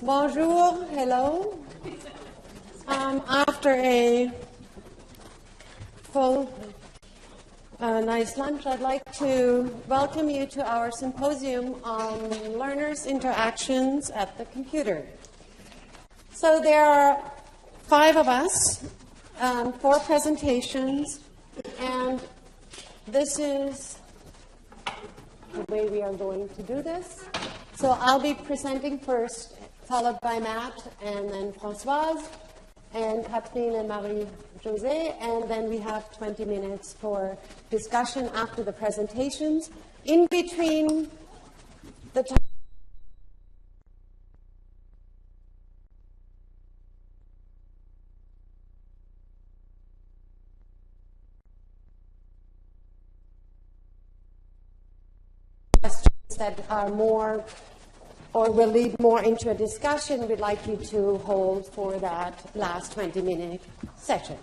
Bonjour, hello. After a full, nice lunch, I'd like to welcome you to our symposium on learners' interactions at the computer. So there are 5 of us, 4 presentations, and this is the way we are going to do this. So I'll be presenting first, followed by Matt, and then Françoise, and Catherine and Marie-Josée, and then we have 20 minutes for discussion after the presentations. In between the time, questions that are more or will lead more into a discussion, we'd like you to hold for that last 20-minute session.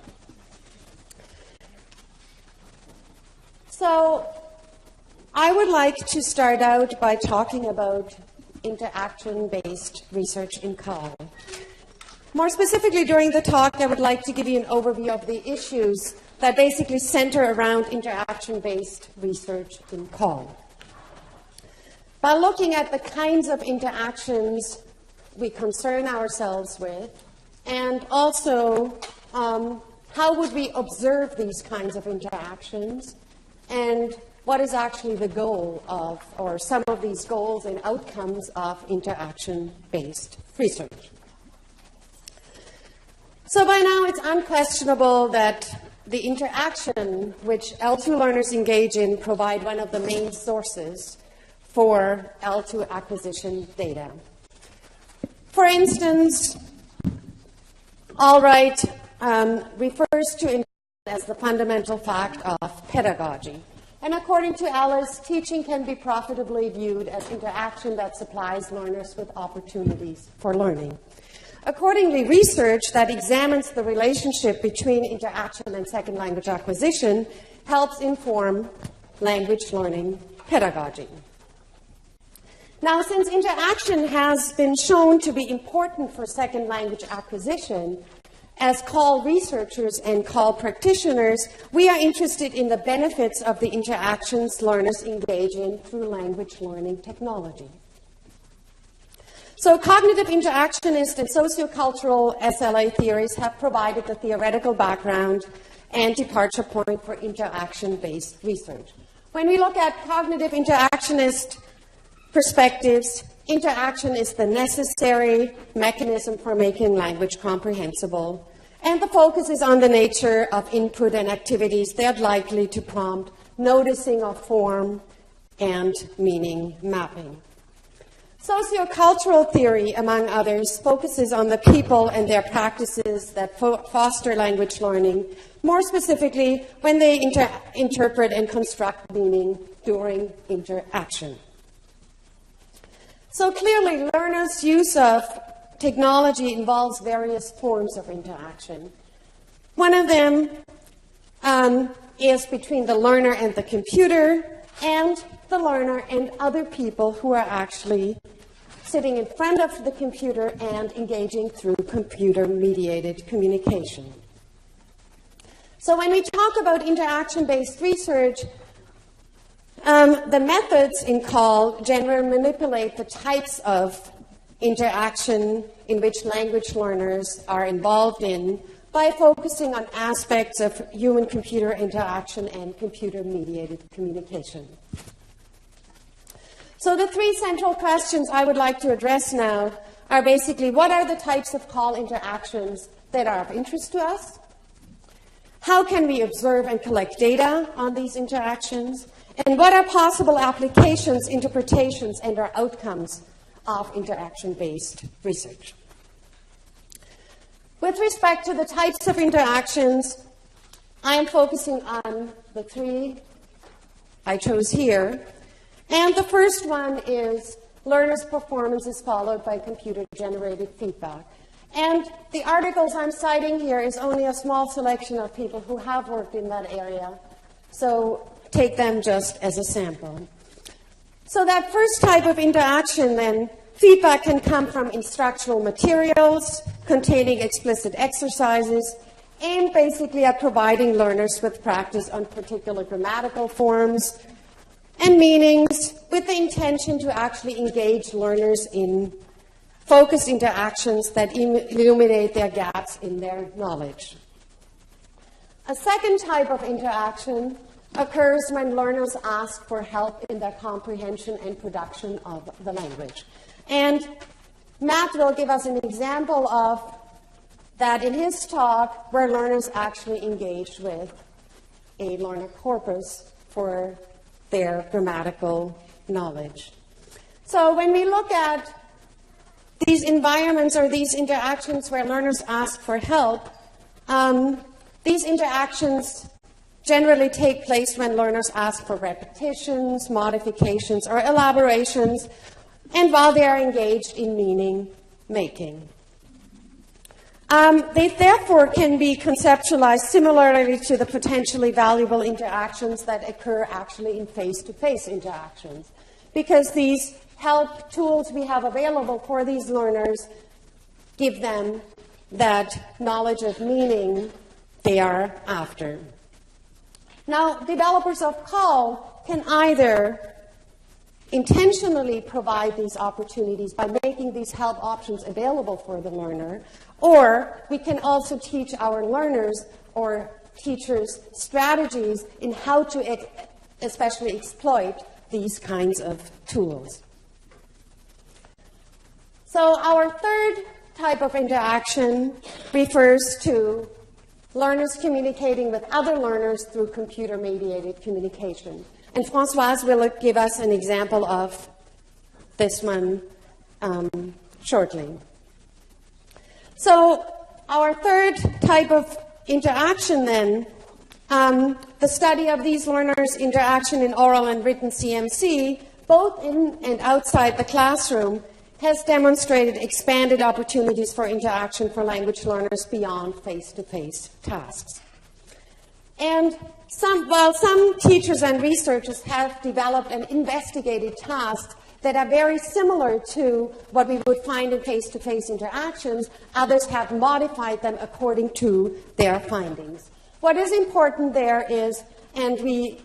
So I would like to start out by talking about interaction-based research in Caws. More specifically, during the talk, I would like to give you an overview of the issues that basically center around interaction-based research in Caws. By looking at the kinds of interactions we concern ourselves with, and also how would we observe these kinds of interactions, and what is actually the goal of, or some of these goals and outcomes of interaction-based research. So by now it's unquestionable that the interaction which L2 learners engage in provide one of the main sources for L2 acquisition data. For instance, Albright refers to interaction as the fundamental fact of pedagogy. And according to Alice, teaching can be profitably viewed as interaction that supplies learners with opportunities for learning. Accordingly, research that examines the relationship between interaction and second language acquisition helps inform language learning pedagogy. Now, since interaction has been shown to be important for second language acquisition, as Caws researchers and Caws practitioners, we are interested in the benefits of the interactions learners engage in through language learning technology. So cognitive interactionist and sociocultural SLA theories have provided the theoretical background and departure point for interaction-based research. When we look at cognitive interactionist perspectives, interaction is the necessary mechanism for making language comprehensible, and the focus is on the nature of input and activities that are likely to prompt noticing of form and meaning mapping. Sociocultural theory, among others, focuses on the people and their practices that foster language learning, more specifically when they interpret and construct meaning during interaction. So clearly, learners' use of technology involves various forms of interaction. One of them is between the learner and the computer, and the learner and other people who are actually sitting in front of the computer and engaging through computer-mediated communication. So when we talk about interaction-based research, the methods in Caws generally manipulate the types of interaction in which language learners are involved in by focusing on aspects of human-computer interaction and computer-mediated communication. So the 3 central questions I would like to address now are basically, what are the types of Caws interactions that are of interest to us? How can we observe and collect data on these interactions? And what are possible applications, interpretations, and or outcomes of interaction-based research? With respect to the types of interactions, I am focusing on the 3 I chose here. And the first one is learners' performances followed by computer-generated feedback. And the articles I'm citing here is only a small selection of people who have worked in that area. So take them just as a sample. So that first type of interaction then Feedback can come from instructional materials containing explicit exercises aimed basically at providing learners with practice on particular grammatical forms and meanings with the intention to actually engage learners in focused interactions that illuminate their gaps in their knowledge. A second type of interaction occurs when learners ask for help in their comprehension and production of the language. And Matt will give us an example of that in his talk, where learners actually engaged with a learner corpus for their grammatical knowledge. So when we look at these environments or these interactions where learners ask for help, these interactions generally take place when learners ask for repetitions, modifications, or elaborations, and while they are engaged in meaning making. They therefore can be conceptualized similarly to the potentially valuable interactions that occur actually in face-to-face interactions, because these help tools we have available for these learners give them that knowledge of meaning they are after. Now, developers of Caws can either intentionally provide these opportunities by making these help options available for the learner, or we can also teach our learners or teachers strategies in how to especially exploit these kinds of tools. So our third type of interaction refers to learners communicating with other learners through computer-mediated communication. And Françoise will give us an example of this one shortly. So our third type of interaction then, the study of these learners' interaction in oral and written CMC, both in and outside the classroom, has demonstrated expanded opportunities for interaction for language learners beyond face-to-face tasks. And while some teachers and researchers have developed and investigated tasks that are very similar to what we would find in face-to-face interactions, others have modified them according to their findings. What is important there is, and we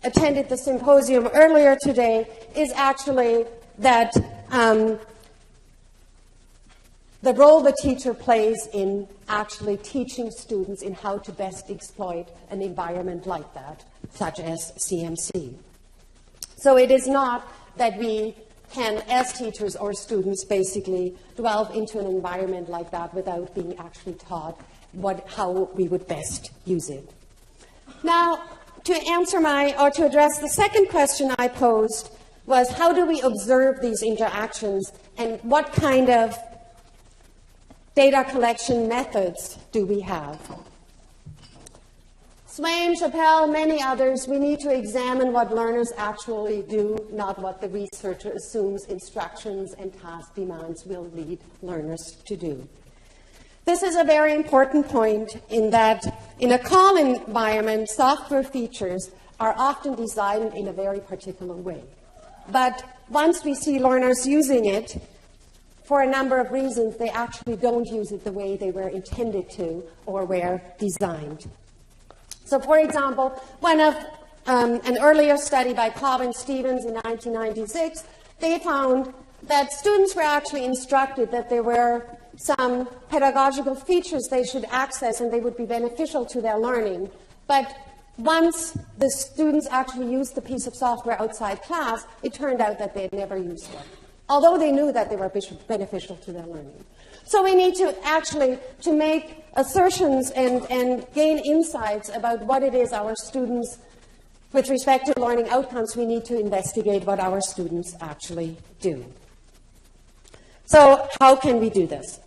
attended the symposium earlier today, is actually that the role the teacher plays in actually teaching students in how to best exploit an environment like that, such as CMC. So it is not that we can, as teachers or students, basically delve into an environment like that without being actually taught how we would best use it. Now, to address the second question I posed was, how do we observe these interactions and what kind of data collection methods do we have? Swain, Chappell, many others, we need to examine what learners actually do, not what the researcher assumes instructions and task demands will lead learners to do. This is a very important point in that in a call environment, software features are often designed in a very particular way. But once we see learners using it, for a number of reasons, they actually don't use it the way they were intended to or were designed. So, for example, one of an earlier study by Caws and Stevens in 1996, they found that students were actually instructed that there were some pedagogical features they should access and they would be beneficial to their learning. But once the students actually used the piece of software outside class, it turned out that they had never used it, although they knew that they were beneficial to their learning. So we need to actually make assertions and gain insights about what it is our students, with respect to learning outcomes, we need to investigate what our students actually do. So how can we do this?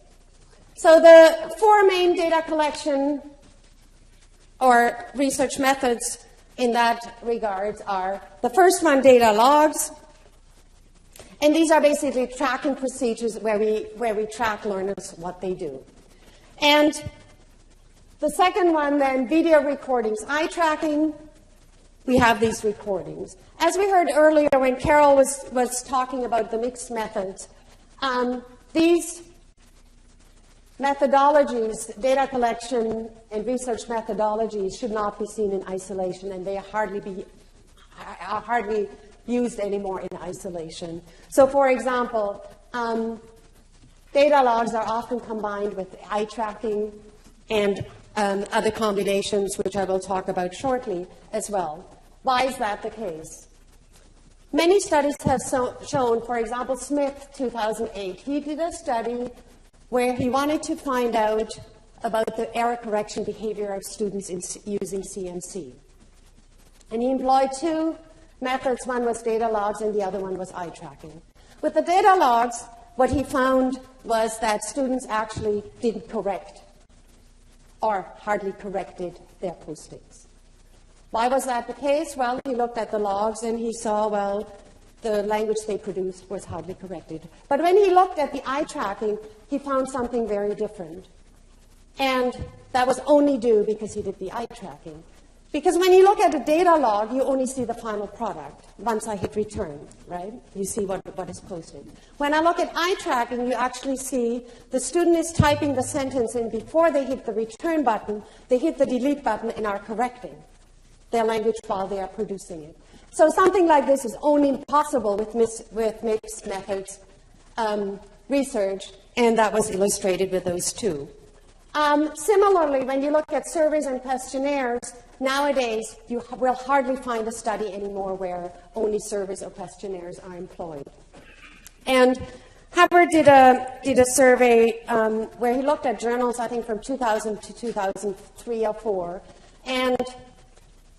So the four main data collection or research methods in that regard are, the first one, data logs. And these are basically tracking procedures where we track learners, what they do. And the second one, then, video recordings, eye tracking. We have these recordings. As we heard earlier when Carol was talking about the mixed methods, These methodologies, data collection and research methodologies, should not be seen in isolation, and they are hardly used anymore in isolation. So, for example, data logs are often combined with eye tracking and other combinations, which I will talk about shortly as well. Why is that the case? Many studies have shown, for example, Smith, 2008, he did a study where he wanted to find out about the error correction behavior of students using CMC. And he employed two methods. One was data logs and the other one was eye tracking. With the data logs, what he found was that students actually didn't correct or hardly corrected their postings. Why was that the case? Well, he looked at the logs and he saw, well, the language they produced was hardly corrected. But when he looked at the eye tracking, he found something very different. And that was only due because he did the eye tracking. Because when you look at a data log, you only see the final product. Once I hit return, right? You see what is posted. When I look at eye tracking, you actually see the student is typing the sentence in before they hit the return button, they hit the delete button and are correcting their language while they are producing it. So something like this is only possible with mixed methods research, and that was illustrated with those two. Similarly, when you look at surveys and questionnaires, nowadays you will hardly find a study anymore where only surveys or questionnaires are employed. And Hubbard did a survey where he looked at journals, I think from 2000 to 2003 or 4, and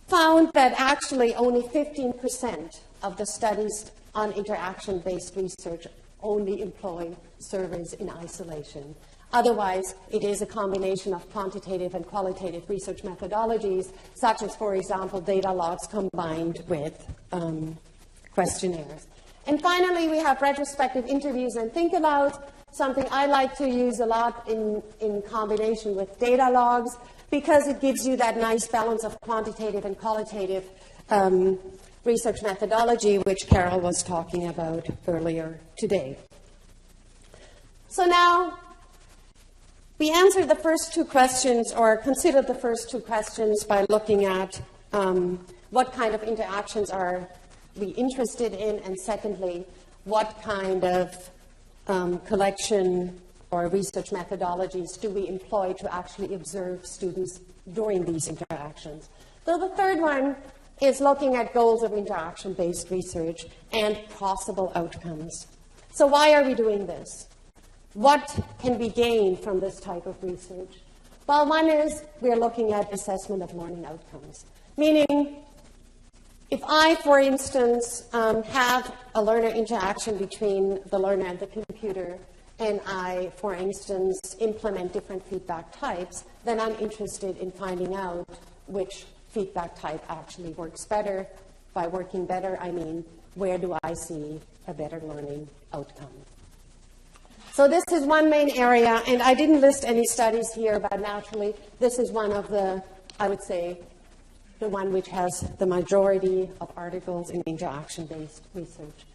found that actually only 15% of the studies on interaction-based research only employ surveys in isolation. Otherwise, it is a combination of quantitative and qualitative research methodologies, such as, for example, data logs combined with questionnaires. And finally, we have retrospective interviews and think alouds, something I like to use a lot in combination with data logs, because it gives you that nice balance of quantitative and qualitative research methodology, which Carol was talking about earlier today. So now, we answered the first two questions, or considered the first two questions, by looking at what kind of interactions are we interested in, and secondly, what kind of collection or research methodologies do we employ to actually observe students during these interactions. So the third one is looking at goals of interaction-based research and possible outcomes. So why are we doing this? What can be gained from this type of research? Well, one is we're looking at assessment of learning outcomes, meaning if I, for instance, have a learner interaction between the learner and the computer, and I, for instance, implement different feedback types, then I'm interested in finding out which feedback type actually works better. By working better, I mean, where do I see a better learning outcome? So this is one main area, and I didn't list any studies here, but naturally, this is one of the, I would say, the one which has the majority of articles in interaction-based research.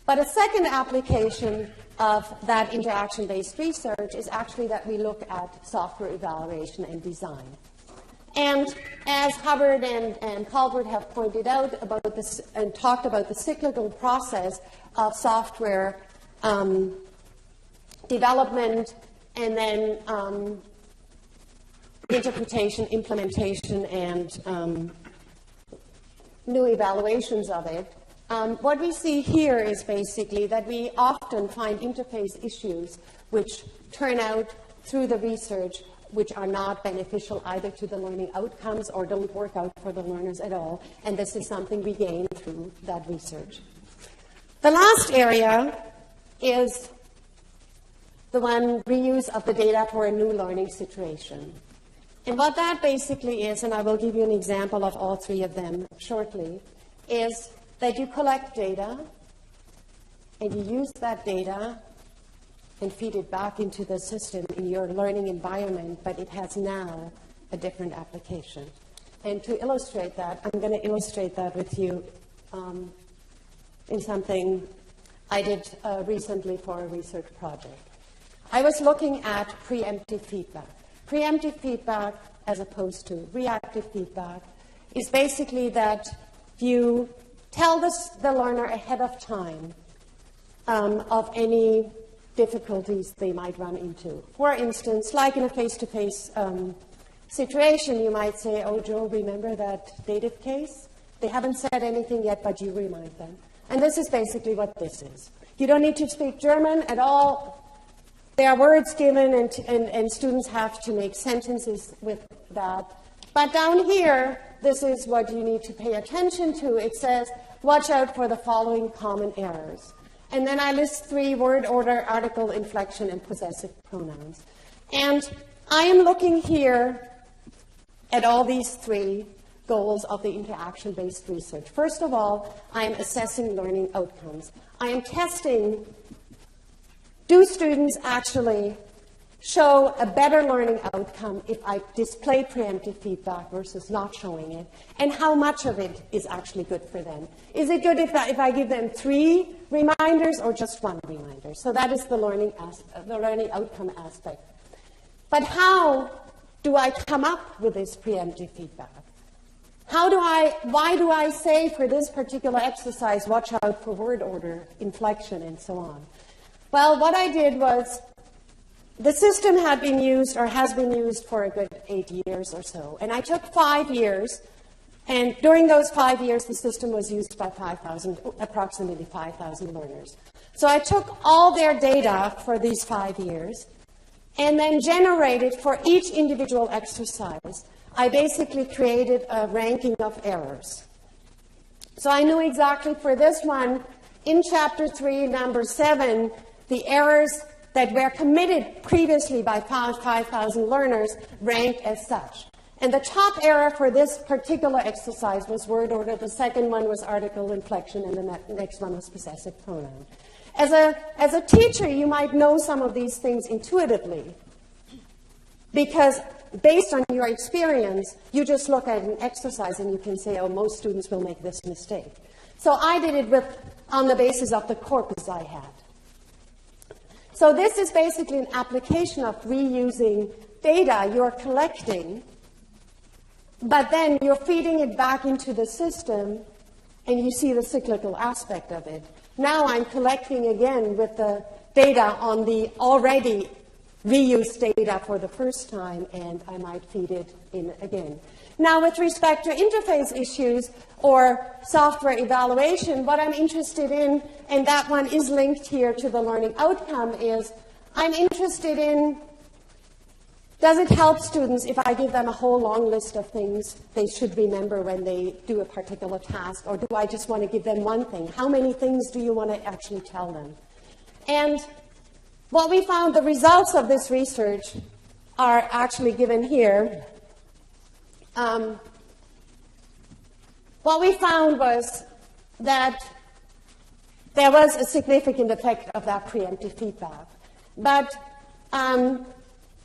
But a second application of that interaction-based research is actually that we look at software evaluation and design. And as Hubbard and Colbert have pointed out about this and talked about the cyclical process of software development and then interpretation, implementation, and new evaluations of it, what we see here is basically that we often find interface issues which turn out through the research which are not beneficial either to the learning outcomes or don't work out for the learners at all. And this is something we gain through that research. The last area is the one, reuse of the data for a new learning situation. And what that basically is, and I will give you an example of all three of them shortly, is that you collect data and you use that data and feed it back into the system in your learning environment, but it has now a different application. And to illustrate that, I'm going to illustrate that with you in something I did recently for a research project. I was looking at preemptive feedback. Preemptive feedback, as opposed to reactive feedback, is basically that you tell the learner ahead of time of any difficulties they might run into. For instance, like in a face-to-face situation, you might say, oh, Joe, remember that dative case? They haven't said anything yet, but you remind them. And this is basically what this is. You don't need to speak German at all. There are words given, and students have to make sentences with that. But down here, this is what you need to pay attention to. It says, watch out for the following common errors. And then I list 3: word order, article, inflection, and possessive pronouns. And I am looking here at all these 3 goals of the interaction-based research. First of all, I am assessing learning outcomes. I am testing, do students actually show a better learning outcome if I display preemptive feedback versus not showing it, and how much of it is actually good for them. Is it good if I give them 3 reminders or just 1 reminder? So that is the learning outcome aspect. But how do I come up with this preemptive feedback? Why do I say for this particular exercise, watch out for word order, inflection, and so on? Well, what I did was, the system had been used or has been used for a good 8 years or so. And I took 5 years, and during those 5 years, the system was used by approximately 5,000 learners. So I took all their data for these 5 years and then generated for each individual exercise. I basically created a ranking of errors. So I knew exactly for this one, in Chapter 3, number 7, the errors that were committed previously by 5,000 learners ranked as such. And the top error for this particular exercise was word order. The second one was article inflection, and the next one was possessive pronoun. As a teacher, you might know some of these things intuitively, because based on your experience, you just look at an exercise and you can say, oh, most students will make this mistake. So I did it on the basis of the corpus I had. So this is basically an application of reusing data you're collecting, but then you're feeding it back into the system, and you see the cyclical aspect of it. Now I'm collecting again with the data on the already reused data for the first time, and I might feed it in again. Now, with respect to interface issues or software evaluation, what I'm interested in, and that one is linked here to the learning outcome, is I'm interested in, does it help students if I give them a whole long list of things they should remember when they do a particular task, or do I just want to give them one thing? How many things do you want to actually tell them? And what we found, the results of this research are actually given here. What we found was that there was a significant effect of that preemptive feedback. But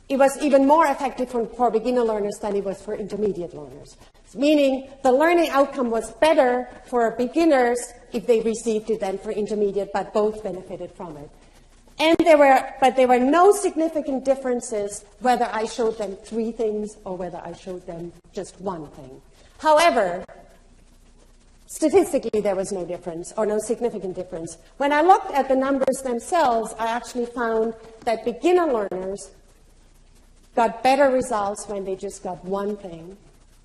it was even more effective for beginner learners than it was for intermediate learners. Meaning the learning outcome was better for beginners if they received it than for intermediate, but both benefited from it. And there were no significant differences whether I showed them 3 things or whether I showed them just 1 thing. However, statistically, there was no difference or no significant difference. When I looked at the numbers themselves, I actually found that beginner learners got better results when they just got 1 thing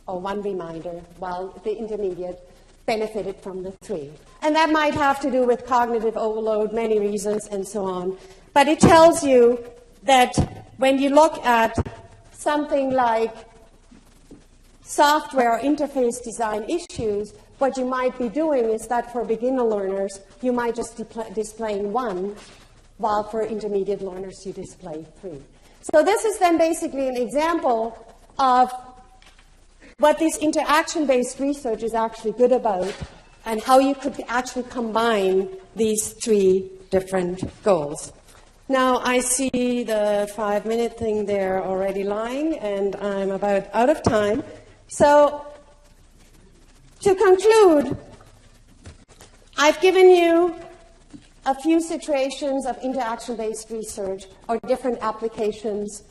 or 1 reminder, while the intermediate benefited from the 3. And that might have to do with cognitive overload, many reasons, and so on. But it tells you that when you look at something like software or interface design issues, what you might be doing is that for beginner learners, you might just display 1, while for intermediate learners, you display 3. So this is then basically an example of what this interaction-based research is actually good about, and how you could actually combine these 3 different goals. Now, I see the 5-minute thing there already lying, and I'm about out of time. So, to conclude, I've given you a few situations of interaction-based research or different applications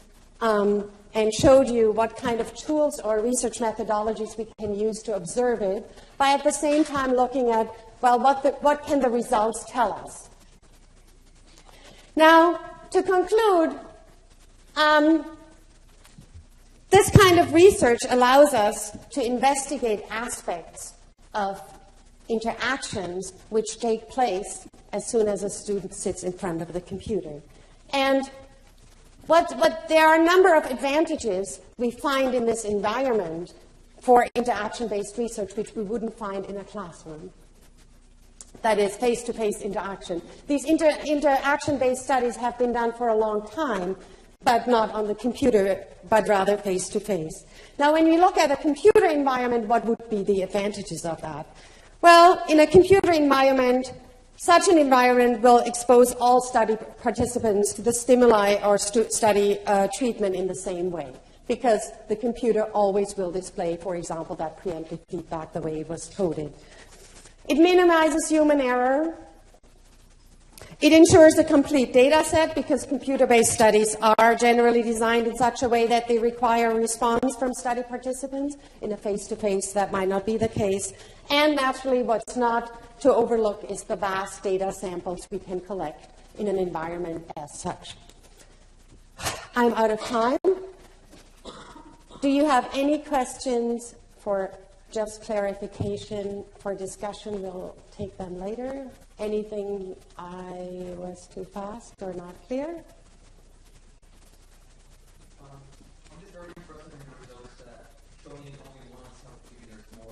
and showed you what kind of tools or research methodologies we can use to observe it, by at the same time looking at, well, what can the results tell us? Now, to conclude, this kind of research allows us to investigate aspects of interactions which take place as soon as a student sits in front of the computer. And there are a number of advantages we find in this environment for interaction-based research which we wouldn't find in a classroom. That is, face-to-face interaction. These interaction-based studies have been done for a long time, but not on the computer, but rather face-to-face. Now, when you look at a computer environment, what would be the advantages of that? Well, in a computer environment, such an environment will expose all study participants to the stimuli or study treatment in the same way, because the computer always will display, for example, that preemptive feedback the way it was coded. It minimizes human error. It ensures a complete data set, because computer-based studies are generally designed in such a way that they require a response from study participants. In a face-to-face, that might not be the case. And naturally, what's not to overlook is the vast data samples we can collect in an environment as such. I'm out of time. Do you have any questions for just clarification? For discussion, we'll take them later. Anything I was too fast or not clear? I'm just very interested in the results that showing it only once helps beginners more.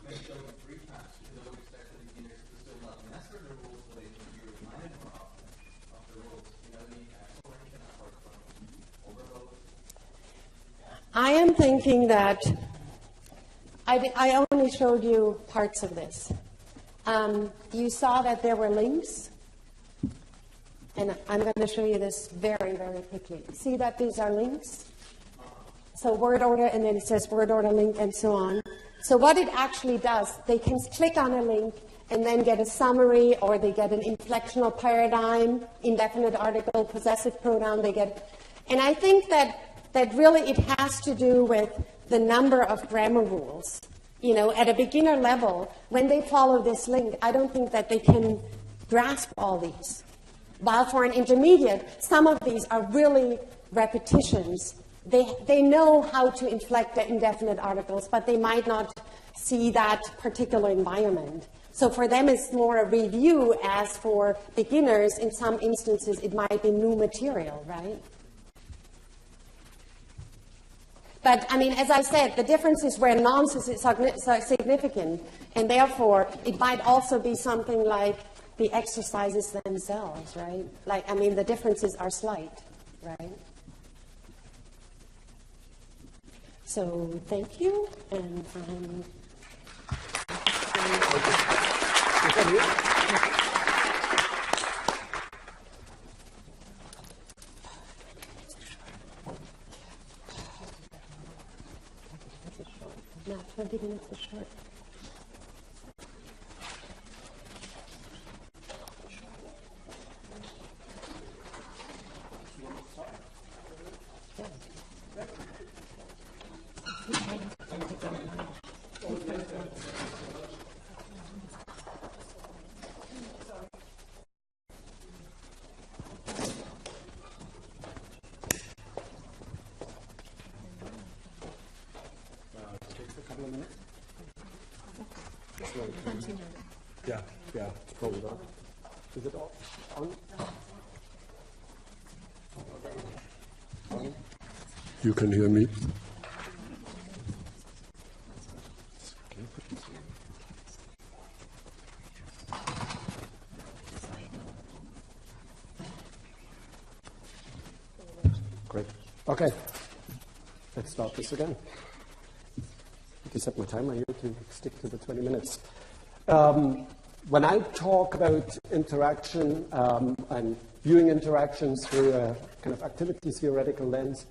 When showing 3 times, because I would expect the beginners to still not master the rules, so they can be reminded more often of the rules. You know, the exploration apart from overload. I am thinking that I only showed you parts of this. You saw that there were links, and I'm going to show you this very, very quickly. See that these are links? So word order, and then it says word order link, and so on. So what it actually does, they can click on a link and then get a summary, or they get an inflectional paradigm, indefinite article, possessive pronoun, they get. And I think that really it has to do with the number of grammar rules. You know, at a beginner level, when they follow this link, I don't think that they can grasp all these. While for an intermediate, some of these are really repetitions. They know how to inflect the indefinite articles, but they might not see that particular environment. So for them, it's more a review, as for beginners, in some instances, it might be new material, right? But, I mean, as I said, the difference is where nonsense is significant, and therefore it might also be something like the exercises themselves, right? Like, I mean, the differences are slight, right? So, thank you, and no, 20 minutes is short. Yeah, it's probably not. Is it on? You can hear me. Great. Okay. Let's start this again. You set my timer here to stick to the 20 minutes. When I talk about interaction and viewing interactions through a kind of activity theoretical lens,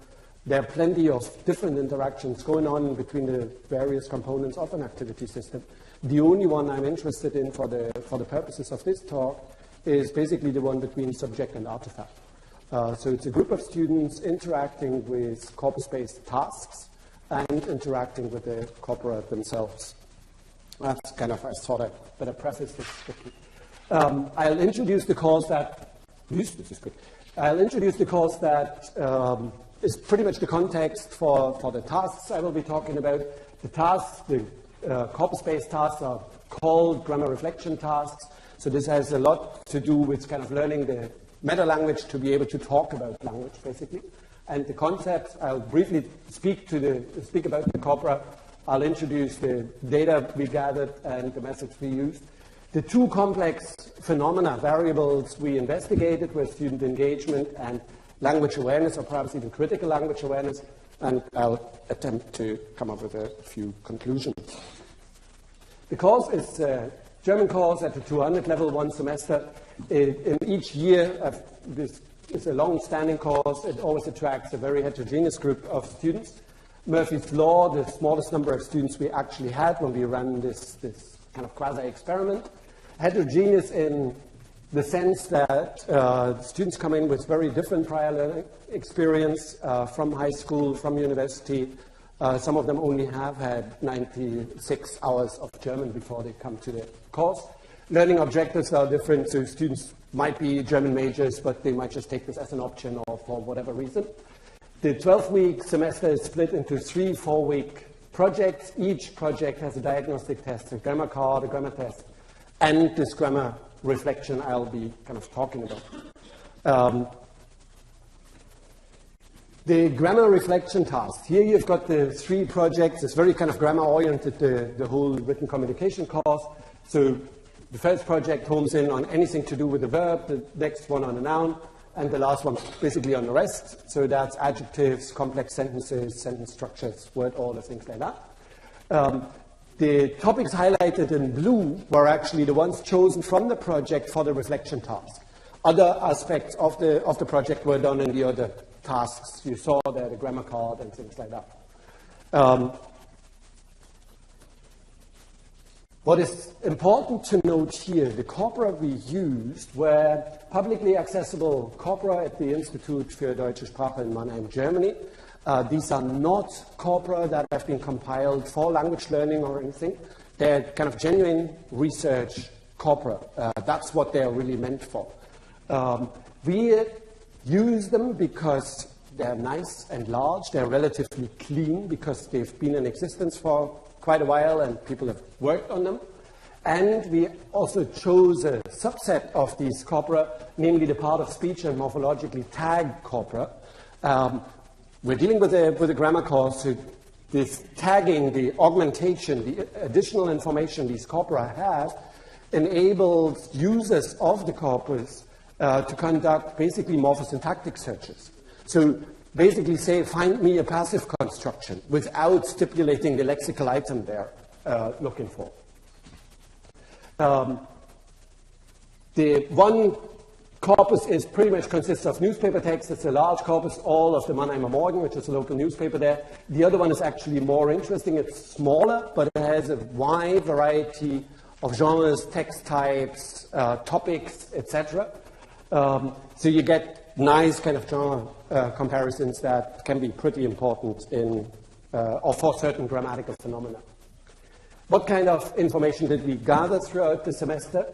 there are plenty of different interactions going on between the various components of an activity system. The only one I'm interested in for the purposes of this talk is basically the one between subject and artifact. So it's a group of students interacting with corpus-based tasks and interacting with the corpora themselves. That's kind of, I thought I'd better preface this quickly. I'll introduce the course that, this is good. I'll introduce the course that is pretty much the context for the tasks I will be talking about. The tasks, the corpus-based tasks are called grammar reflection tasks. So this has a lot to do with kind of learning the meta-language to be able to talk about language, basically. And the concepts, I'll briefly speak about the corpora. I'll introduce the data we gathered and the methods we used. The two complex phenomena, variables we investigated were student engagement and language awareness, or perhaps even critical language awareness, and I'll attempt to come up with a few conclusions. The course is a German course at the 200 level, one semester. In each year, this is a long-standing course. It always attracts a very heterogeneous group of students. Murphy's Law, the smallest number of students we actually had when we ran this kind of quasi-experiment. Heterogeneous in the sense that students come in with very different prior learning experience from high school, from university. Some of them only have had 96 hours of German before they come to the course. Learning objectives are different, so students might be German majors, but they might just take this as an option or for whatever reason. The 12-week semester is split into 3 4-week projects. Each project has a diagnostic test, a grammar card, a grammar test, and this grammar reflection I'll be kind of talking about. The grammar reflection task. Here you've got the 3 projects. It's very kind of grammar-oriented, the whole written communication course. So the first project homes in on anything to do with the verb, the next one on a noun, and the last one basically on the rest. So that's adjectives, complex sentences, sentence structures, word order, things like that. The topics highlighted in blue were actually the ones chosen from the project for the reflection task. Other aspects of the project were done in the other tasks. You saw there the grammar card and things like that. What is important to note here, the corpora we used were publicly accessible corpora at the Institut für Deutsche Sprache in Mannheim, Germany. These are not corpora that have been compiled for language learning or anything. They're kind of genuine research corpora. That's what they're really meant for. We use them because they're nice and large. They're relatively clean because they've been in existence for quite a while and people have worked on them. And we also chose a subset of these corpora, namely the part of speech and morphologically tagged corpora. We're dealing with a grammar course, so this tagging, the augmentation, the additional information these corpora have enables users of the corpus to conduct basically morphosyntactic searches. So basically say, find me a passive construction without stipulating the lexical item they're looking for. The one corpus is pretty much consists of newspaper text. It's a large corpus, all of the Mannheimer Morgen, which is a local newspaper there. The other one is actually more interesting. It's smaller, but it has a wide variety of genres, text types, topics, etc. So you get nice kind of genre comparisons that can be pretty important in or for certain grammatical phenomena. What kind of information did we gather throughout the semester?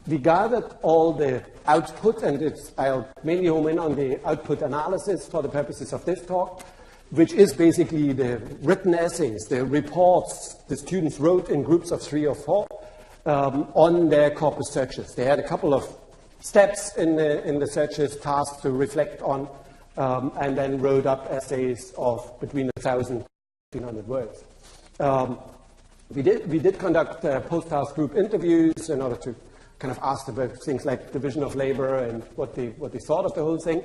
We gathered all the output, and I'll mainly home in on the output analysis for the purposes of this talk, which is basically the written essays, the reports the students wrote in groups of 3 or 4 on their corpus searches. They had a couple of steps in the searches, tasks to reflect on, and then wrote up essays of between 1,000 and 1,500 words. We did conduct post-task group interviews in order to kind of ask about things like division of labor and what they thought of the whole thing.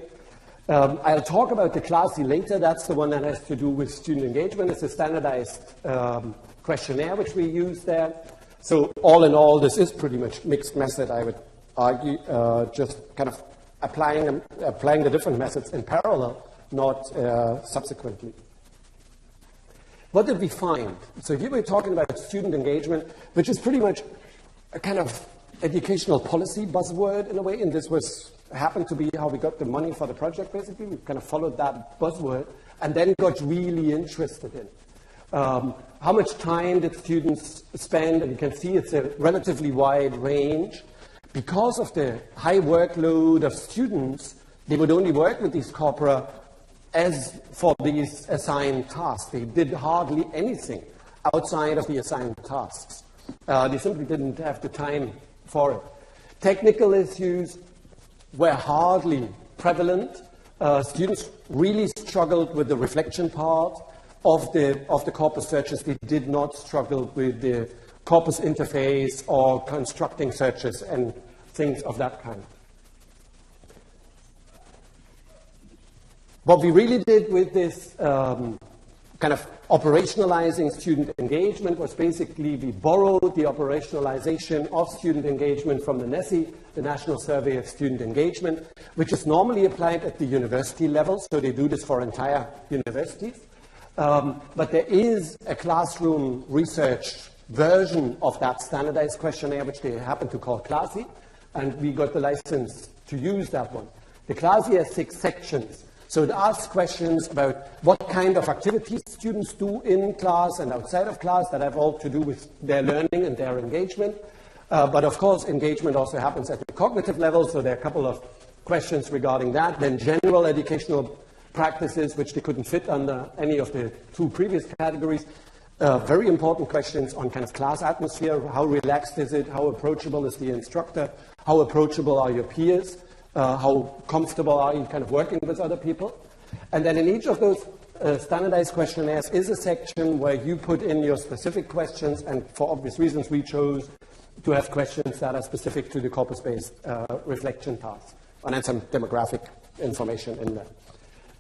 I'll talk about the classy later. That's the one that has to do with student engagement. It's a standardized questionnaire which we use there. So all in all, this is pretty much mixed method, I would argue, just kind of applying the different methods in parallel, not subsequently. What did we find? So here we're talking about student engagement, which is pretty much a kind of educational policy buzzword in a way, and this happened to be how we got the money for the project, basically. We kind of followed that buzzword and then got really interested in how much time did students spend, and you can see it's a relatively wide range. Because of the high workload of students, they would only work with these corpora as for these assigned tasks. They did hardly anything outside of the assigned tasks. They simply didn't have the time for it. Technical issues were hardly prevalent. Students really struggled with the reflection part of the corpus searches. They did not struggle with the corpus interface or constructing searches and things of that kind. What we really did with this kind of operationalizing student engagement was basically we borrowed the operationalization of student engagement from the NSE, the National Survey of Student Engagement, which is normally applied at the university level, so they do this for entire universities. But there is a classroom research version of that standardized questionnaire, which they happen to call CLASI, and we got the license to use that one. The CLASI has 6 sections. So it asks questions about what kind of activities students do in class and outside of class that have all to do with their learning and their engagement. But of course, engagement also happens at the cognitive level, so there are a couple of questions regarding that. Then general educational practices, which they couldn't fit under any of the 2 previous categories. Very important questions on kind of class atmosphere. How relaxed is it? How approachable is the instructor? How approachable are your peers? How comfortable are you kind of working with other people? And then in each of those standardized questionnaires is a section where you put in your specific questions, and for obvious reasons we chose to have questions that are specific to the corpus-based reflection tasks, and then some demographic information in there.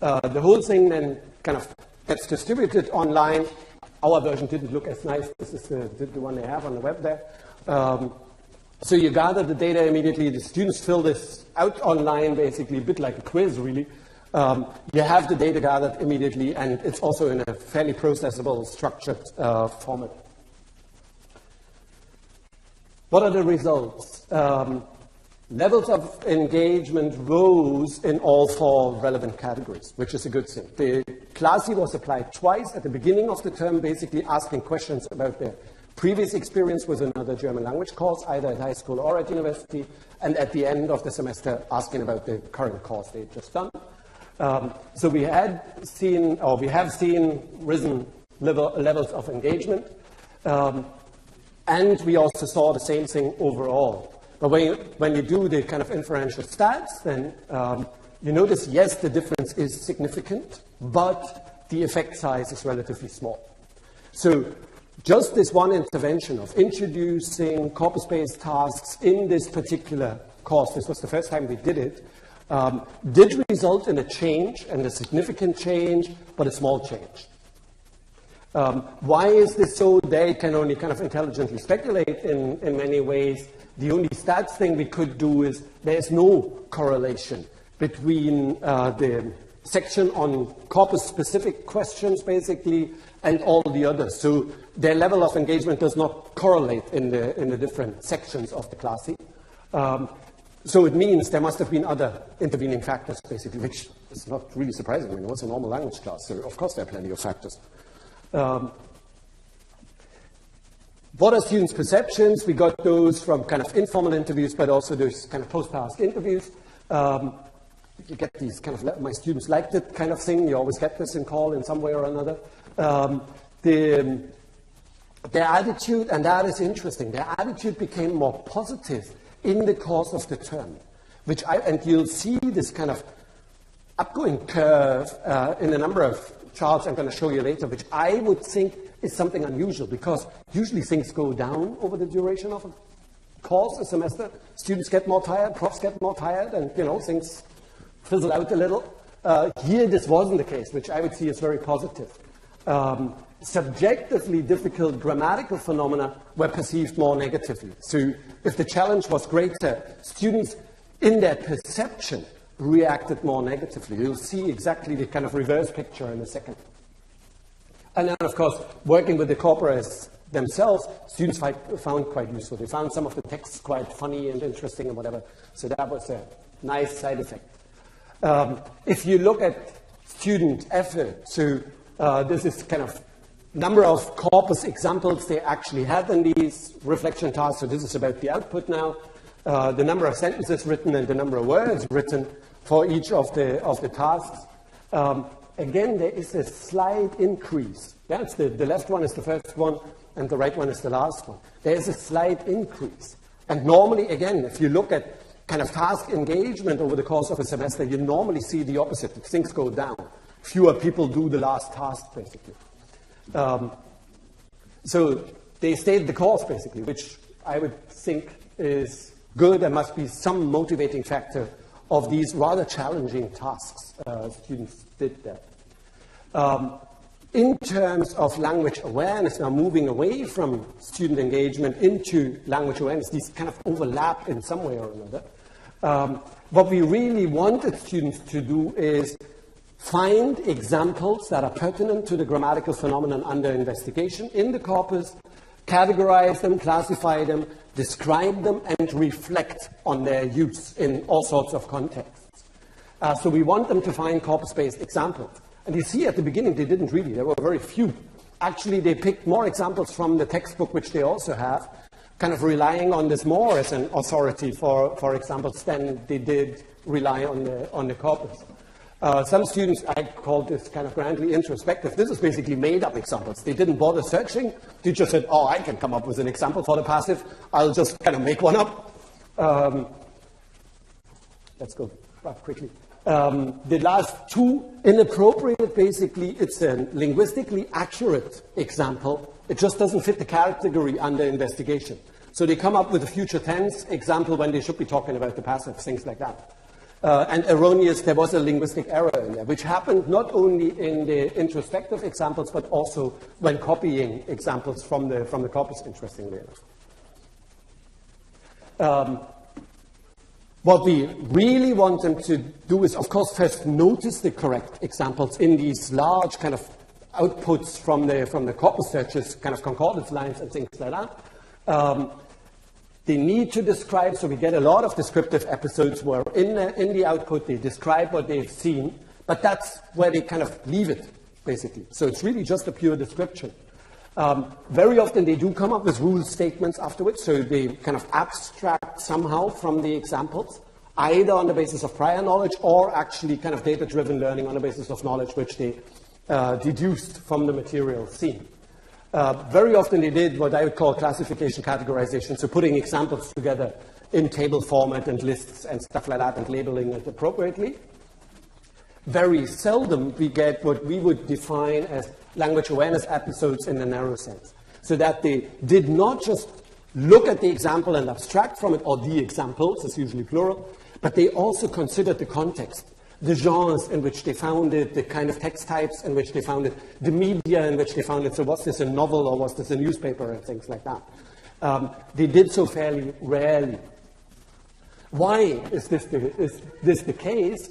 The whole thing then kind of gets distributed online. Our version didn't look as nice. This is the one they have on the web there. So you gather the data immediately. The students fill this out online, basically, a bit like a quiz, really. You have the data gathered immediately, and it's also in a fairly processable, structured format. What are the results? Levels of engagement rose in all 4 relevant categories, which is a good thing. The CLASI was applied twice at the beginning of the term, basically asking questions about their previous experience with another German language course, either at high school or at university, and at the end of the semester asking about the current course they've just done. So we have seen risen levels of engagement, and we also saw the same thing overall. But when you do the kind of inferential stats, then you notice, yes, the difference is significant, but the effect size is relatively small. So just this one intervention of introducing corpus-based tasks in this particular course, this was the first time we did it, did result in a change, and a significant change, but a small change. Why is this so? They can only kind of intelligently speculate in many ways. The only stats thing we could do is there's no correlation between the section on corpus-specific questions, basically, and all the others. So their level of engagement does not correlate in the different sections of the CLASI. So it means there must have been other intervening factors, basically, which is not really surprising. I mean, it's a normal language class, so of course there are plenty of factors. What are students' perceptions? We got those from kind of informal interviews, but also those kind of post-task interviews. You get these kind of, my students liked it kind of thing. You always get this in call in some way or another. Their attitude, and that is interesting, their attitude became more positive in the course of the term, and you'll see this kind of upgoing curve in a number of charts I'm going to show you later, which I would think is something unusual, because usually things go down over the duration of a course, a semester. Students get more tired, profs get more tired, and things fizzle out a little. Here, this wasn't the case, which I would see as very positive. Subjectively difficult grammatical phenomena were perceived more negatively. So if the challenge was greater, students in their perception reacted more negatively. You'll see exactly the kind of reverse picture in a second. And then, of course, working with the corpora is themselves, students found quite useful. They found some of the texts quite funny and interesting and whatever. So that was a nice side effect. If you look at student effort, so this is kind of number of corpus examples they actually had in these reflection tasks. So this is about the output now. The number of sentences written and the number of words written for each of the tasks. Again, there is a slight increase. That's the left one is the first one, and the right one is the last one. There is a slight increase. And normally, again, if you look at kind of task engagement over the course of a semester, you normally see the opposite. Things go down. Fewer people do the last task, basically. So they stayed the course, basically, which I would think is good. There must be some motivating factor of these rather challenging tasks students did that. In terms of language awareness, now moving away from student engagement into language awareness, these kind of overlap in some way or another. What we really wanted students to do is find examples that are pertinent to the grammatical phenomenon under investigation in the corpus, categorize them, classify them, describe them, and reflect on their use in all sorts of contexts. So we want them to find corpus-based examples. And you see at the beginning they didn't really, there were very few. Actually, they picked more examples from the textbook, which they also have, kind of relying on this more as an authority for examples than they did rely on the corpus. Some students, I call this kind of grandly introspective. This is basically made-up examples. They didn't bother searching. They just said, oh, I can come up with an example for the passive. I'll just kind of make one up. Let's go quickly. The last two, inappropriate, basically, it's a linguistically accurate example. It just doesn't fit the category under investigation. So they come up with a future tense example when they should be talking about the passive, things like that. And erroneous, there was a linguistic error in there, which happened not only in the introspective examples, but also when copying examples from the corpus, interestingly enough. What we really want them to do is, of course, first notice the correct examples in these large kind of outputs from the corpus searches, kind of concordance lines and things like that. They need to describe, so we get a lot of descriptive episodes where in the output they describe what they've seen, but that's where they kind of leave it, basically. So it's really just a pure description. Very often they do come up with rule statements afterwards, so they kind of abstract somehow from the examples, either on the basis of prior knowledge or actually kind of data-driven learning on the basis of knowledge which they deduced from the material seen. Very often they did what I would call classification categorization, so putting examples together in table format and lists and stuff like that and labeling it appropriately. Very seldom we get what we would define as language awareness episodes in a narrow sense, so that they did not just look at the example and abstract from it, or the examples, it's usually plural, but they also considered the context, the genres in which they found it, the kind of text types in which they found it, the media in which they found it. So was this a novel or was this a newspaper and things like that. They did so fairly rarely. Why is this the case?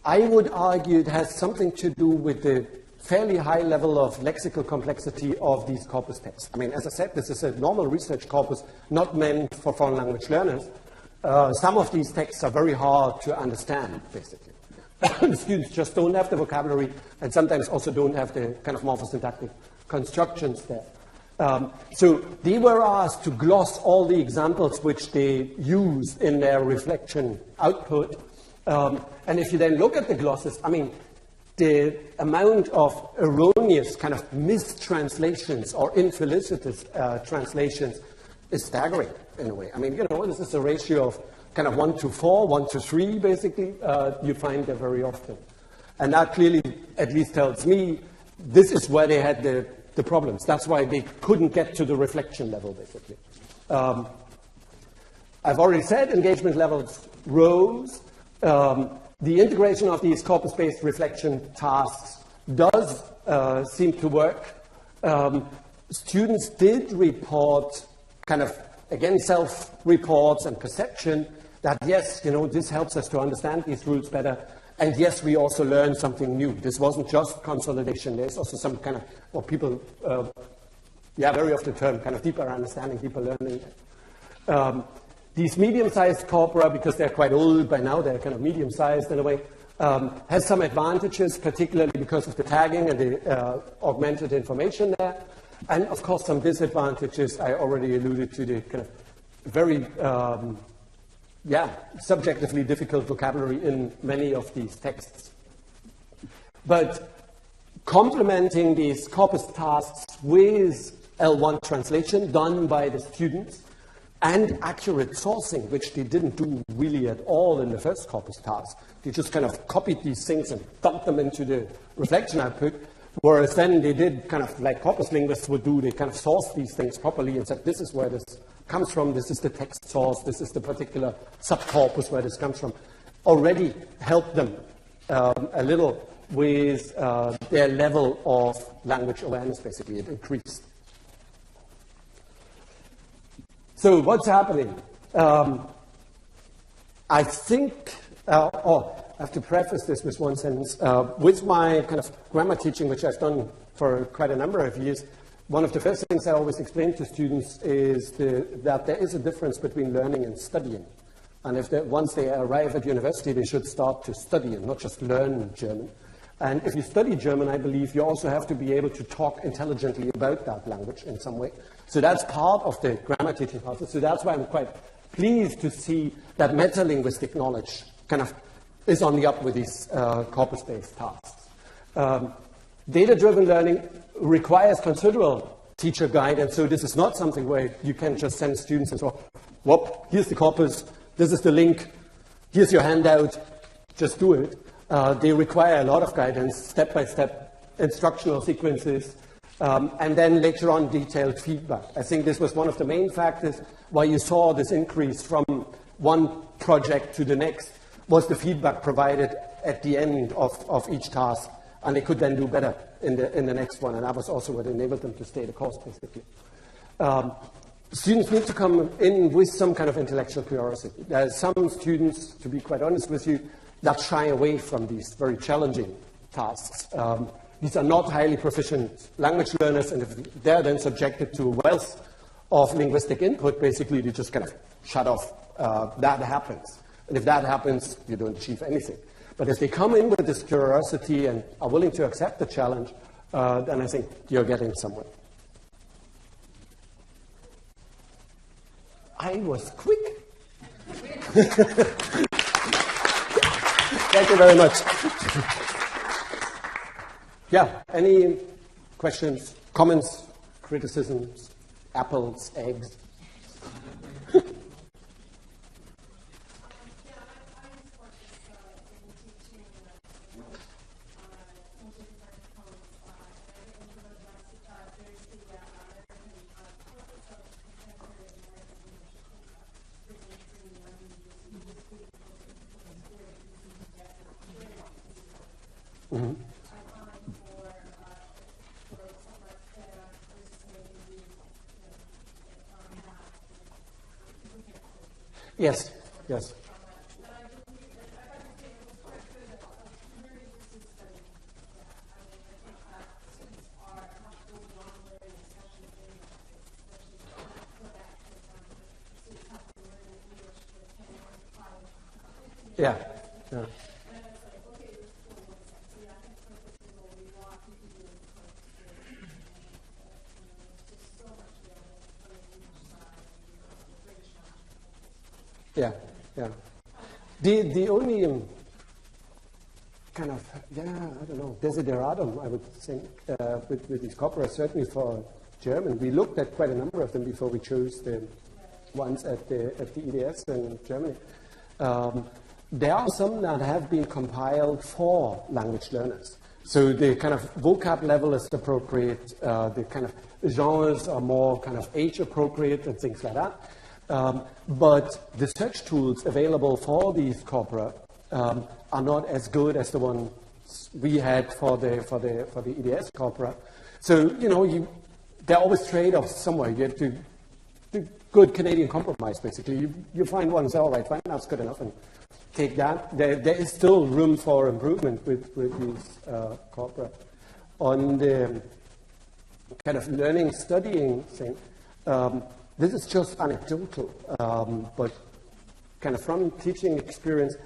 I would argue it has something to do with the fairly high level of lexical complexity of these corpus texts. I mean, as I said, this is a normal research corpus, not meant for foreign language learners. Some of these texts are very hard to understand, basically. The students just don't have the vocabulary and sometimes also don't have the kind of morphosyntactic constructions there. So they were asked to gloss all the examples which they used in their reflection output. And if you then look at the glosses, I mean, the amount of erroneous kind of mistranslations or infelicitous translations is staggering in a way. I mean, you know, this is a ratio of kind of 1 to 4, 1 to 3, basically. You find there very often. And that clearly at least tells me this is where they had the problems. That's why they couldn't get to the reflection level, basically. I've already said engagement levels rose. The integration of these corpus-based reflection tasks does seem to work. Students did report kind of, again, self-reports and perception that, yes, you know, this helps us to understand these rules better. And yes, we also learned something new. This wasn't just consolidation. There's also some kind of what people very often termed kind of deeper understanding, deeper learning. These medium-sized corpora, because they're quite old by now, they're kind of medium-sized in a way, has some advantages, particularly because of the tagging and the augmented information there. And, of course, some disadvantages. I already alluded to the kind of very, subjectively difficult vocabulary in many of these texts. But complementing these corpus tasks with L1 translation done by the students and accurate sourcing, which they didn't do really at all in the first corpus task. They just kind of copied these things and dumped them into the reflection output, whereas then they did kind of like corpus linguists would do, they kind of sourced these things properly and said, this is where this comes from, this is the text source, this is the particular subcorpus where this comes from. Already helped them a little with their level of language awareness, basically. It increased. So what's happening? I think, I have to preface this with one sentence. With my kind of grammar teaching, which I've done for quite a number of years, one of the first things I always explain to students is that there is a difference between learning and studying. And once they arrive at university, they should start to study and not just learn German. And if you study German, I believe you also have to be able to talk intelligently about that language in some way. So that's part of the grammar teaching process. So that's why I'm quite pleased to see that metalinguistic knowledge kind of is on the up with these corpus-based tasks. Data-driven learning requires considerable teacher guidance. So this is not something where you can just send students and so, whoop, here's the corpus, this is the link, here's your handout, just do it. They require a lot of guidance, step-by-step instructional sequences, and then later on detailed feedback. I think this was one of the main factors why you saw this increase from one project to the next, was the feedback provided at the end of each task, and they could then do better in the next one, and that was also what enabled them to stay the course, basically. Students need to come in with some kind of intellectual curiosity. There are some students, to be quite honest with you, that shy away from these very challenging tasks. These are not highly proficient language learners, and if they're then subjected to a wealth of linguistic input, basically they just kind of shut off. That happens. And if that happens, you don't achieve anything. But if they come in with this curiosity and are willing to accept the challenge, then I think you're getting somewhere. I was quick. Thank you very much. Yeah, any questions, comments, criticisms, apples, eggs? Mm-hmm. Yes, yes. Yeah, yeah. Yeah, yeah. The only kind of, I don't know, desideratum, I would think, with these corpora, certainly for German. We looked at quite a number of them before we chose the ones at the EDS in Germany. There are some that have been compiled for language learners. So the kind of vocab level is appropriate, the kind of genres are more kind of age appropriate and things like that. But the search tools available for these corpora are not as good as the ones we had for the EDS corpora. So, you know, there are always trade-offs somewhere. You have to do good Canadian compromise, basically. You find one and say, all right, fine, that's good enough, and take that. There is still room for improvement with these corpora. On the kind of learning, studying thing, this is just anecdotal, but kind of from teaching experience,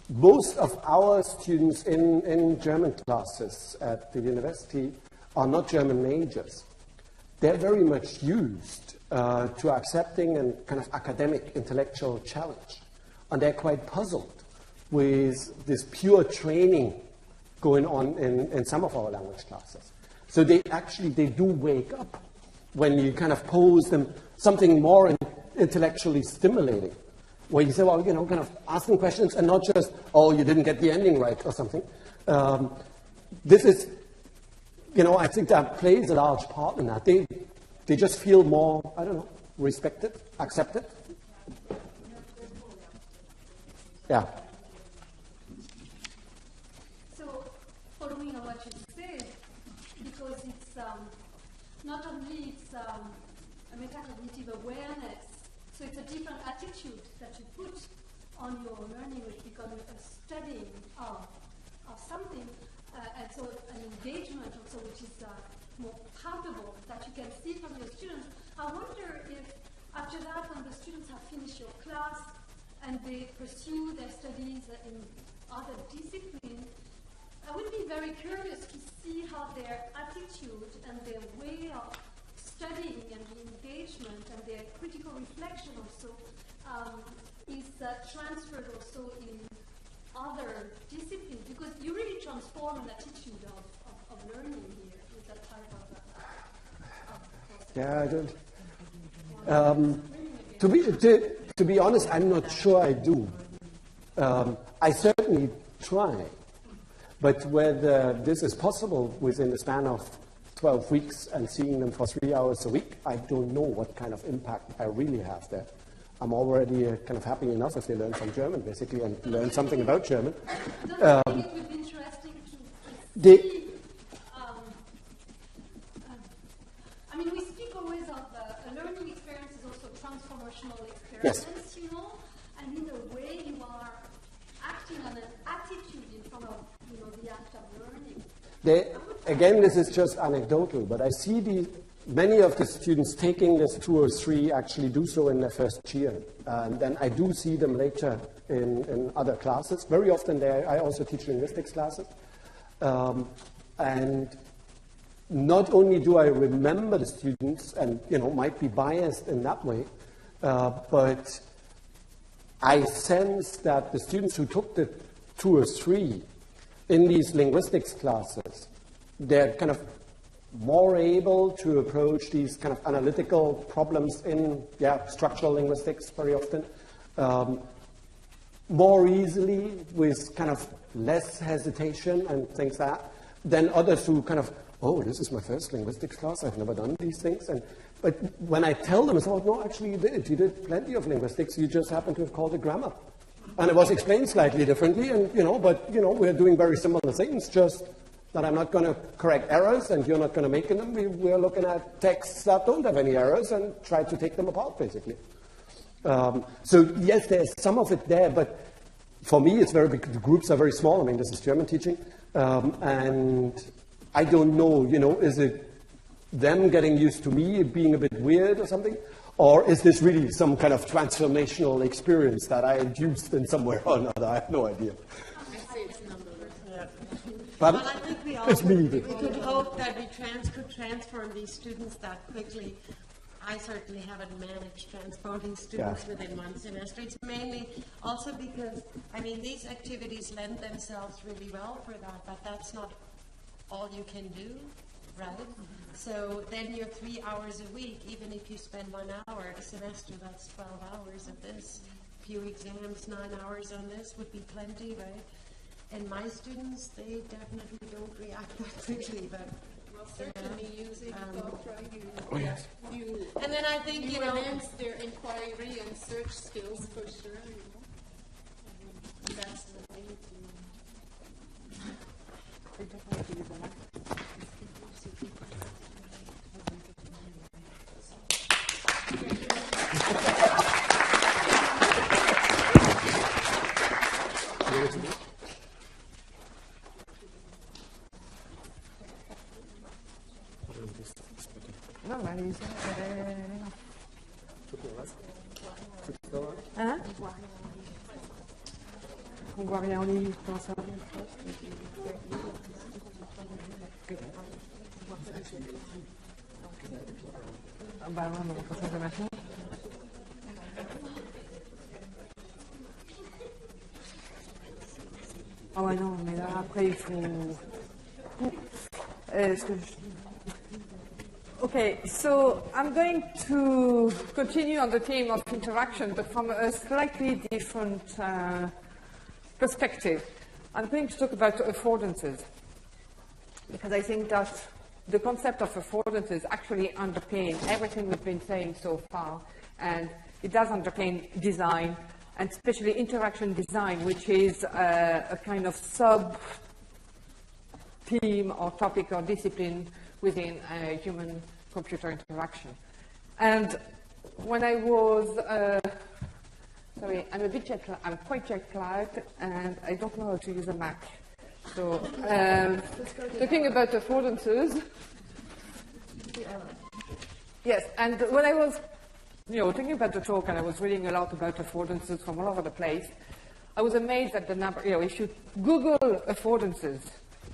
most of our students in German classes at the university are not German majors. They're very much used to accepting and kind of academic intellectual challenge. And they're quite puzzled with this pure training going on in some of our language classes. So they do wake up when you kind of pose them something more intellectually stimulating, where you say, well, you know, kind of ask them questions and not just, oh, you didn't get the ending right or something. This is, you know, I think that plays a large part in that. They just feel more, I don't know, respected, accepted. Yeah. So, following on what you said, because it's not only it's a metacognitive awareness, so it's a different attitude that you put on your learning, which becomes a studying of something, and so an engagement also, which is more palpable, that you can see from your students. I wonder if after that, when the students have finished your class and they pursue their studies in other disciplines, I would be very curious to see how their attitude and their way of studying and the engagement and their critical reflection also is transferred also in other disciplines, because you really transform an attitude of learning here with that type of process. Yeah, I don't. To be honest, I'm not sure I do. I certainly try. But whether this is possible within the span of 12 weeks and seeing them for 3 hours a week, I don't know what kind of impact I really have there. I'm already kind of happy enough if they learn some German, basically, and learn something about German. Don't you think it would be interesting to see? I mean, we speak always of a learning experience is also a transformational experience, yes. You know, and in a way you are acting on an attitude in front of, you know, the act of learning. Again, this is just anecdotal, but I see many of the students taking this 2 or 3 actually do so in their first year. And then I do see them later in other classes. Very often I also teach linguistics classes. And not only do I remember the students and, you know, might be biased in that way, but I sense that the students who took the 2 or 3 in these linguistics classes, they're kind of more able to approach these kind of analytical problems in structural linguistics very often, more easily with kind of less hesitation and things like that, than others who kind of, oh, this is my first linguistics class, I've never done these things. But when I tell them, it's, oh, no, actually you did. You did plenty of linguistics, you just happen to have called it grammar. And it was explained slightly differently, and, you know, but, you know, we're doing very similar things, just that I'm not going to correct errors and you're not going to make them. We're looking at texts that don't have any errors and try to take them apart, basically. So, yes, there's some of it there, but for me, it's very big. The groups are very small. I mean, this is German teaching. And I don't know, you know, is it them getting used to me being a bit weird or something? Or is this really some kind of transformational experience that I induced in some way or another? I have no idea. Well, I think we could hope that we could transform these students that quickly. I certainly haven't managed transporting students within one semester. It's mainly also because, I mean, these activities lend themselves really well for that, but that's not all you can do, right? So then you're 3 hours a week, even if you spend 1 hour a semester, that's 12 hours of this. Few exams, 9 hours on this would be plenty, right? And my students, they definitely don't react that quickly, but certainly using Oh, yes. and then I think, you know, enhance their inquiry and search skills for sure, you know. And that's the thing Hein? On voit rien en ligne, comment ça? Ah bah non, on va faire ça maintenant. Ah ouais, non, mais là, après, il faut... Okay, so I'm going to continue on the theme of interaction, but from a slightly different perspective. I'm going to talk about affordances, because I think that the concept of affordances actually underpins everything we've been saying so far, and it does underpin design, and especially interaction design, which is a kind of sub-theme or topic or discipline within human-computer interaction. And when I was, sorry, I'm quite jet-lagged, and I don't know how to use a Mac. So, talking about affordances, yes, and when I was thinking about the talk, and I was reading a lot about affordances from all over the place, I was amazed at the number. If you Google affordances,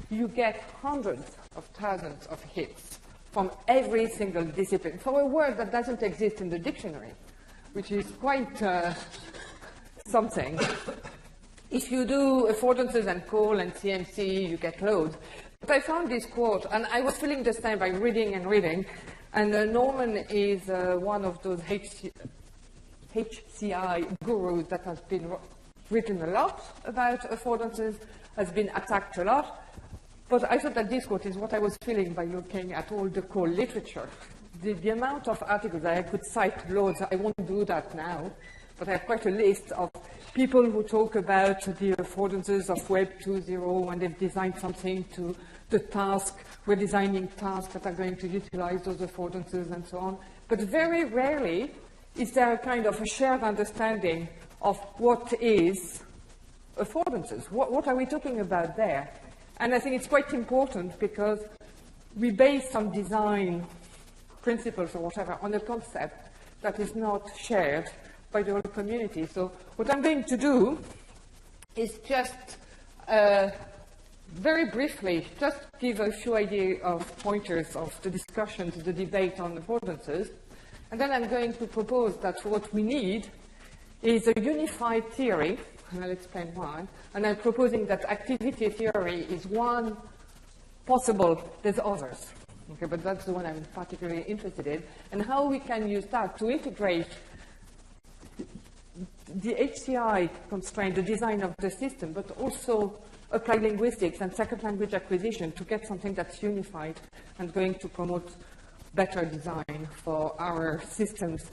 you get hundreds of thousands of hits from every single discipline for a word that doesn't exist in the dictionary, which is quite something. If you do affordances and call and CMC, you get loads. But I found this quote, and I was feeling the same by reading and reading. And Norman is one of those HCI gurus that has been written a lot about affordances, has been attacked a lot. But I thought that this quote is what I was feeling by looking at all the call literature. The amount of articles that I could cite loads, I won't do that now, but I have quite a list of people who talk about the affordances of Web 2.0 when they've designed something to the task. We're designing tasks that are going to utilize those affordances and so on. But very rarely is there a kind of a shared understanding of what is affordances. What are we talking about there? And I think it's quite important because we base some design principles or whatever on a concept that is not shared by the whole community. So what I'm going to do is just very briefly just give a few ideas of pointers of the discussions, the debate on affordances, and then I'm going to propose that what we need is a unified theory, and I'll explain why, and I'm proposing that activity theory is one possible, there's others, okay, but that's the one I'm particularly interested in, and how we can use that to integrate the HCI constraint, the design of the system, but also apply linguistics and second language acquisition to get something that's unified and going to promote better design for our systems.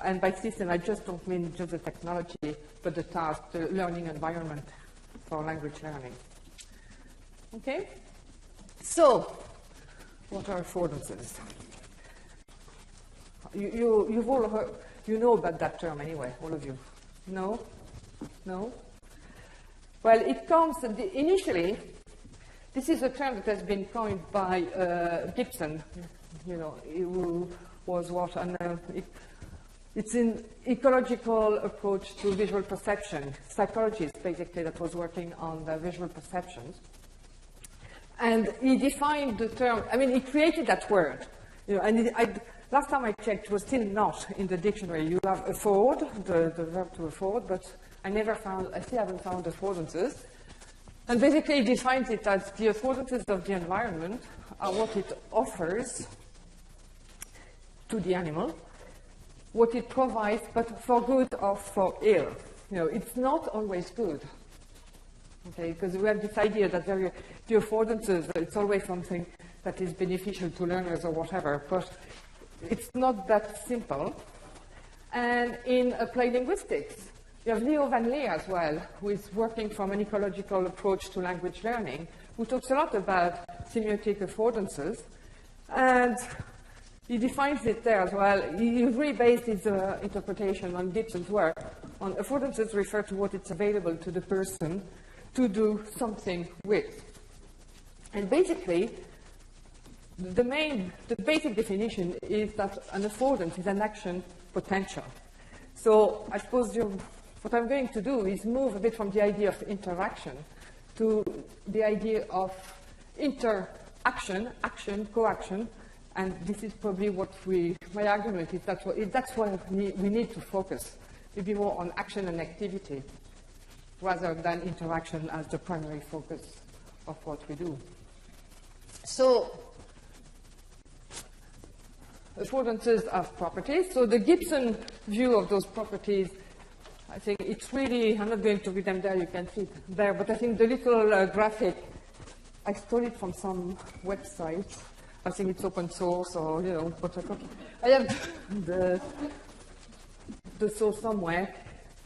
And by system, I just don't mean just the technology, but the task, the learning environment for language learning. Okay? So, what are affordances? You've all heard, you know about that term anyway, all of you. No? No? Well, it comes, initially, this is a term that has been coined by Gibson, who was what, and it's an ecological approach to visual perception, psychologist basically that was working on the visual perceptions. And he defined the term, he created that word, and last time I checked, it was still not in the dictionary. You have afford, the verb to afford, but I still haven't found affordances. And basically, he defines it as the affordances of the environment are what it offers to the animal, what it provides, but for good or for ill. It's not always good. Okay, because we have this idea that the affordances, it's always something that is beneficial to learners or whatever, but it's not that simple. And in applied linguistics, you have Leo Van Lee as well, who is working from an ecological approach to language learning, who talks a lot about semiotic affordances, and he defines it there as well. He really based his interpretation on Gibson's work on affordances refer to what is available to the person to do something with. And basically, the basic definition is that an affordance is an action potential. So I suppose what I'm going to do is move a bit from the idea of interaction to the idea of interaction, action, co-action, and this is probably what my argument is that's why we need to focus maybe more on action and activity rather than interaction as the primary focus of what we do. So, affordances have properties. So the Gibson view of those properties, I think it's really, I'm not going to read them there, you can see it there, but I think the little graphic, I stole it from some website. I think it's open source or, but I have the source somewhere.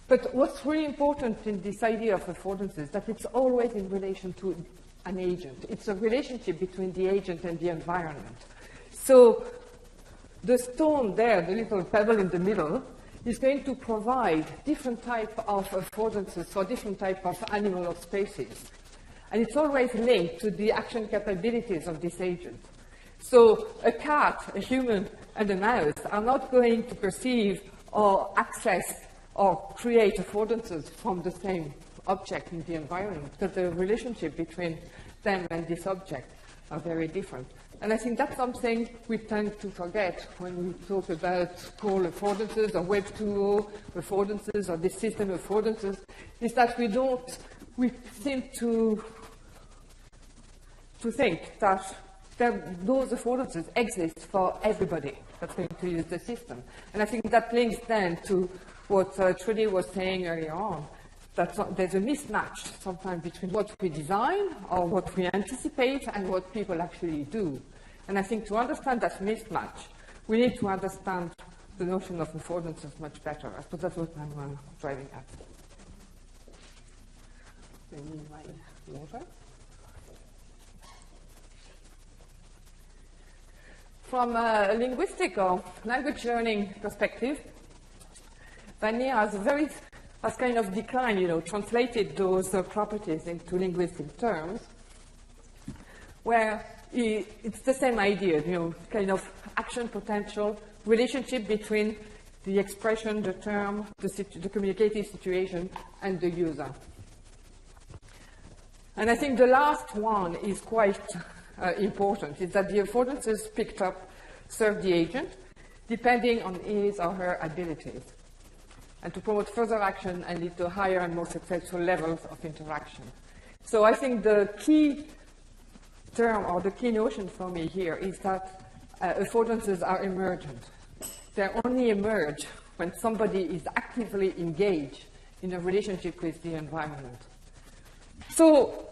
But what's really important in this idea of affordances is that it's always in relation to an agent. It's a relationship between the agent and the environment. So the stone there, the little pebble in the middle, is going to provide different type of affordances for different type of animal or species. And it's always linked to the action capabilities of this agent. So a cat, a human, and a mouse are not going to perceive or access or create affordances from the same object in the environment, because the relationship between them and this object are very different. And I think that's something we tend to forget when we talk about core affordances or Web 2.0 affordances or this system affordances, is that we seem to think that those affordances exist for everybody that's going to use the system. And I think that links then to what Trude was saying earlier on, that there's a mismatch sometimes between what we design or what we anticipate and what people actually do. And I think to understand that mismatch, we need to understand the notion of affordances much better. I suppose that's what I'm driving at. I need my water. From a linguistic or language learning perspective, Vannier has kind of declined, translated those properties into linguistic terms, where it's the same idea, kind of action potential, relationship between the expression, the term, the communicative situation, and the user. And I think the last one is quite important, is that the affordances picked up serve the agent, depending on his or her abilities, and to promote further action and lead to higher and more successful levels of interaction. So I think the key term or the key notion for me here is that affordances are emergent. They only emerge when somebody is actively engaged in a relationship with the environment. So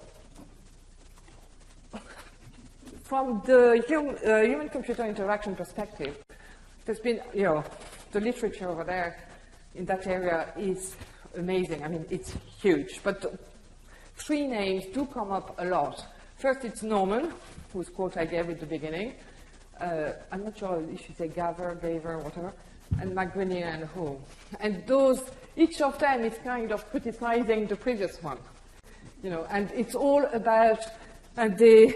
from the human-computer interaction perspective, there's been, the literature over there in that area is amazing. I mean, it's huge. But three names do come up a lot. First, it's Norman, whose quote I gave at the beginning. I'm not sure if you say Gaver, whatever, and McGuinness and Ho. And those, each of them is kind of criticizing the previous one. And it's all about, and they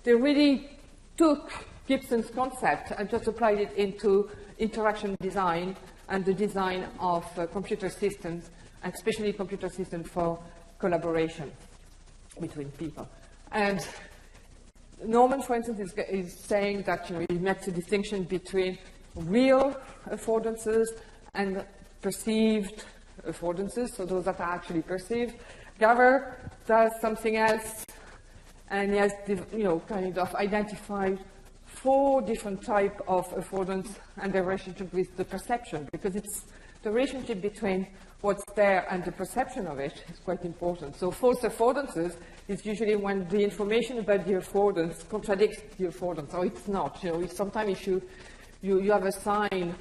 really took Gibson's concept and just applied it into interaction design and the design of computer systems, and especially computer systems for collaboration between people. And Norman, for instance, is saying that he makes a distinction between real affordances and perceived affordances, so those that are actually perceived. Gaver does something else, and he has, kind of identified 4 different types of affordance and their relationship with the perception, because it's the relationship between what's there and the perception of it is quite important. So false affordances is usually when the information about the affordance contradicts the affordance, or it's not. Sometimes if you have a sign,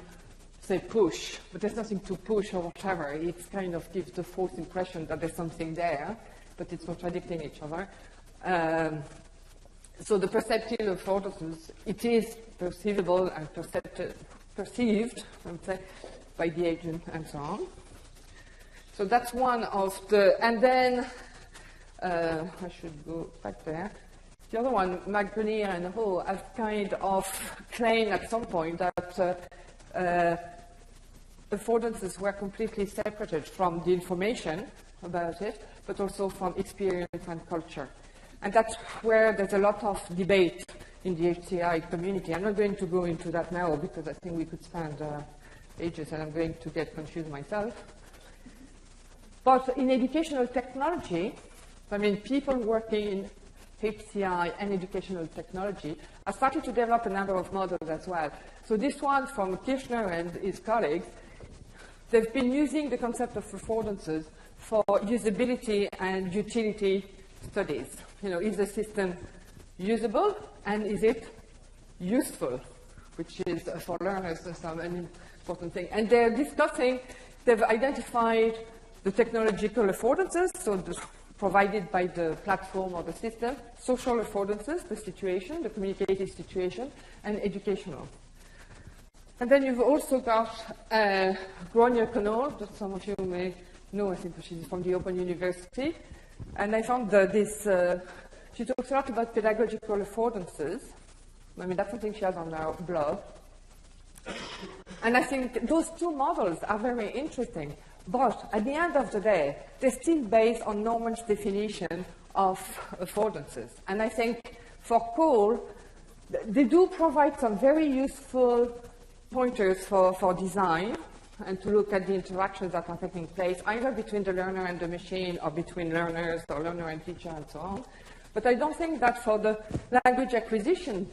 say push, but there's nothing to push or whatever, it kind of gives the false impression that there's something there, but it's contradicting each other. So the perceptive affordances, it is perceivable and perceived, I would say, by the agent and so on. So that's one of the, and then I should go back there. the other one, McGrenier and Ho, have kind of claimed at some point that affordances were completely separated from the information about it, but also from experience and culture. And that's where there's a lot of debate in the HCI community. I'm not going to go into that now because I think we could spend ages and I'm going to get confused myself. But in educational technology, I mean, people working in HCI and educational technology have started to develop a number of models as well. So this one from Kirchner and his colleagues, they've been using the concept of affordances for usability and utility studies. You know, is the system usable and is it useful, which is for learners an important thing. And they're discussing, they've identified the technological affordances, so provided by the platform or the system, social affordances, the situation, the communicative situation, and educational. And then you've also got Gronja Knoll, that some of you may know, I think she's from the Open University. And I found that this, she talks a lot about pedagogical affordances. I mean, that's something she has on her blog. And I think those two models are very interesting. But at the end of the day, they're still based on Norman's definition of affordances. And I think for Caws, they do provide some very useful pointers for design and to look at the interactions that are taking place, either between the learner and the machine or between learners or learner and teacher and so on. But I don't think that for the language acquisition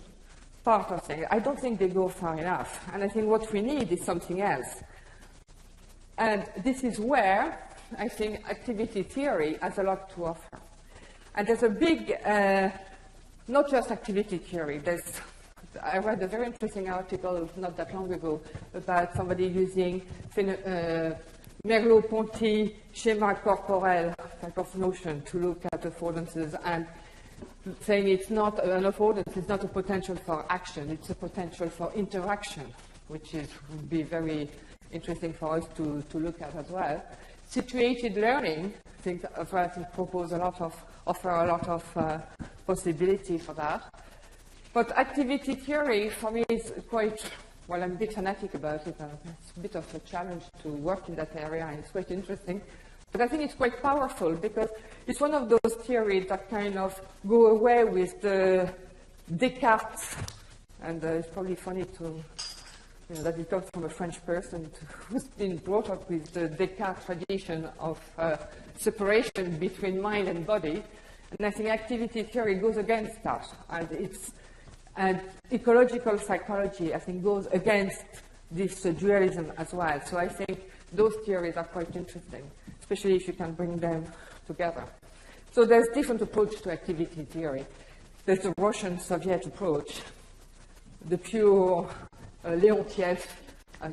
part of things, I don't think they go far enough. And I think what we need is something else. And this is where I think activity theory has a lot to offer. And there's a big, not just activity theory, I read a very interesting article not that long ago about somebody using Merleau-Ponty schema corporel type of notion to look at affordances and saying it's not an affordance, it's not a potential for action, it's a potential for interaction, which would be very interesting for us to look at as well. Situated learning, I think propose offer a lot of possibility for that. But activity theory, for me, is quite, well, I'm a bit fanatic about it, and it's a bit of a challenge to work in that area, and it's quite interesting. But I think it's quite powerful, because it's one of those theories that kind of go away with the Descartes, and it's probably funny that it comes from a French person who's been brought up with the Descartes tradition of separation between mind and body. And I think activity theory goes against that, and ecological psychology, I think, goes against this dualism as well. So I think those theories are quite interesting, especially if you can bring them together. So there's different approach to activity theory. There's the Russian-Soviet approach, the pure Leontiev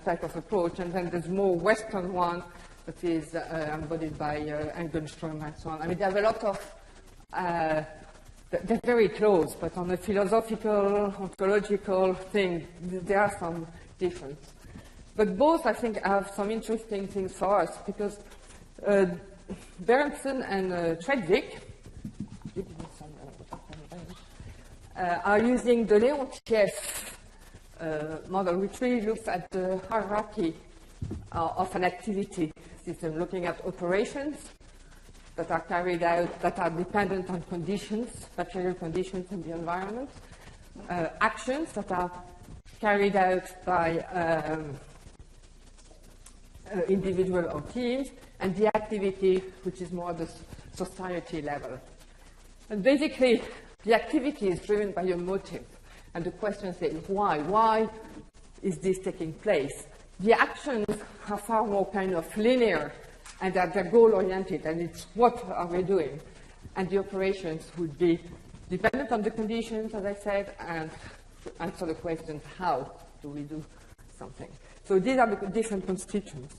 type of approach, and then there's more Western one that is embodied by Engelstrom and so on. I mean, they have a lot of they're very close, but on a philosophical, ontological thing, there are some differences. But both, I think, have some interesting things for us, because Berenson and Tredzik are using the Leontiev model, which really looks at the hierarchy of an activity system, looking at operations that are carried out, that are dependent on conditions, material conditions in the environment, actions that are carried out by individual or teams, and the activity, which is more the society level. And basically, the activity is driven by a motive. And the question is, why? Why is this taking place? The actions are far more kind of linear, and that they're goal-oriented, and it's what are we doing? And the operations would be dependent on the conditions, as I said, and answer the question, how do we do something? So these are the different constituents.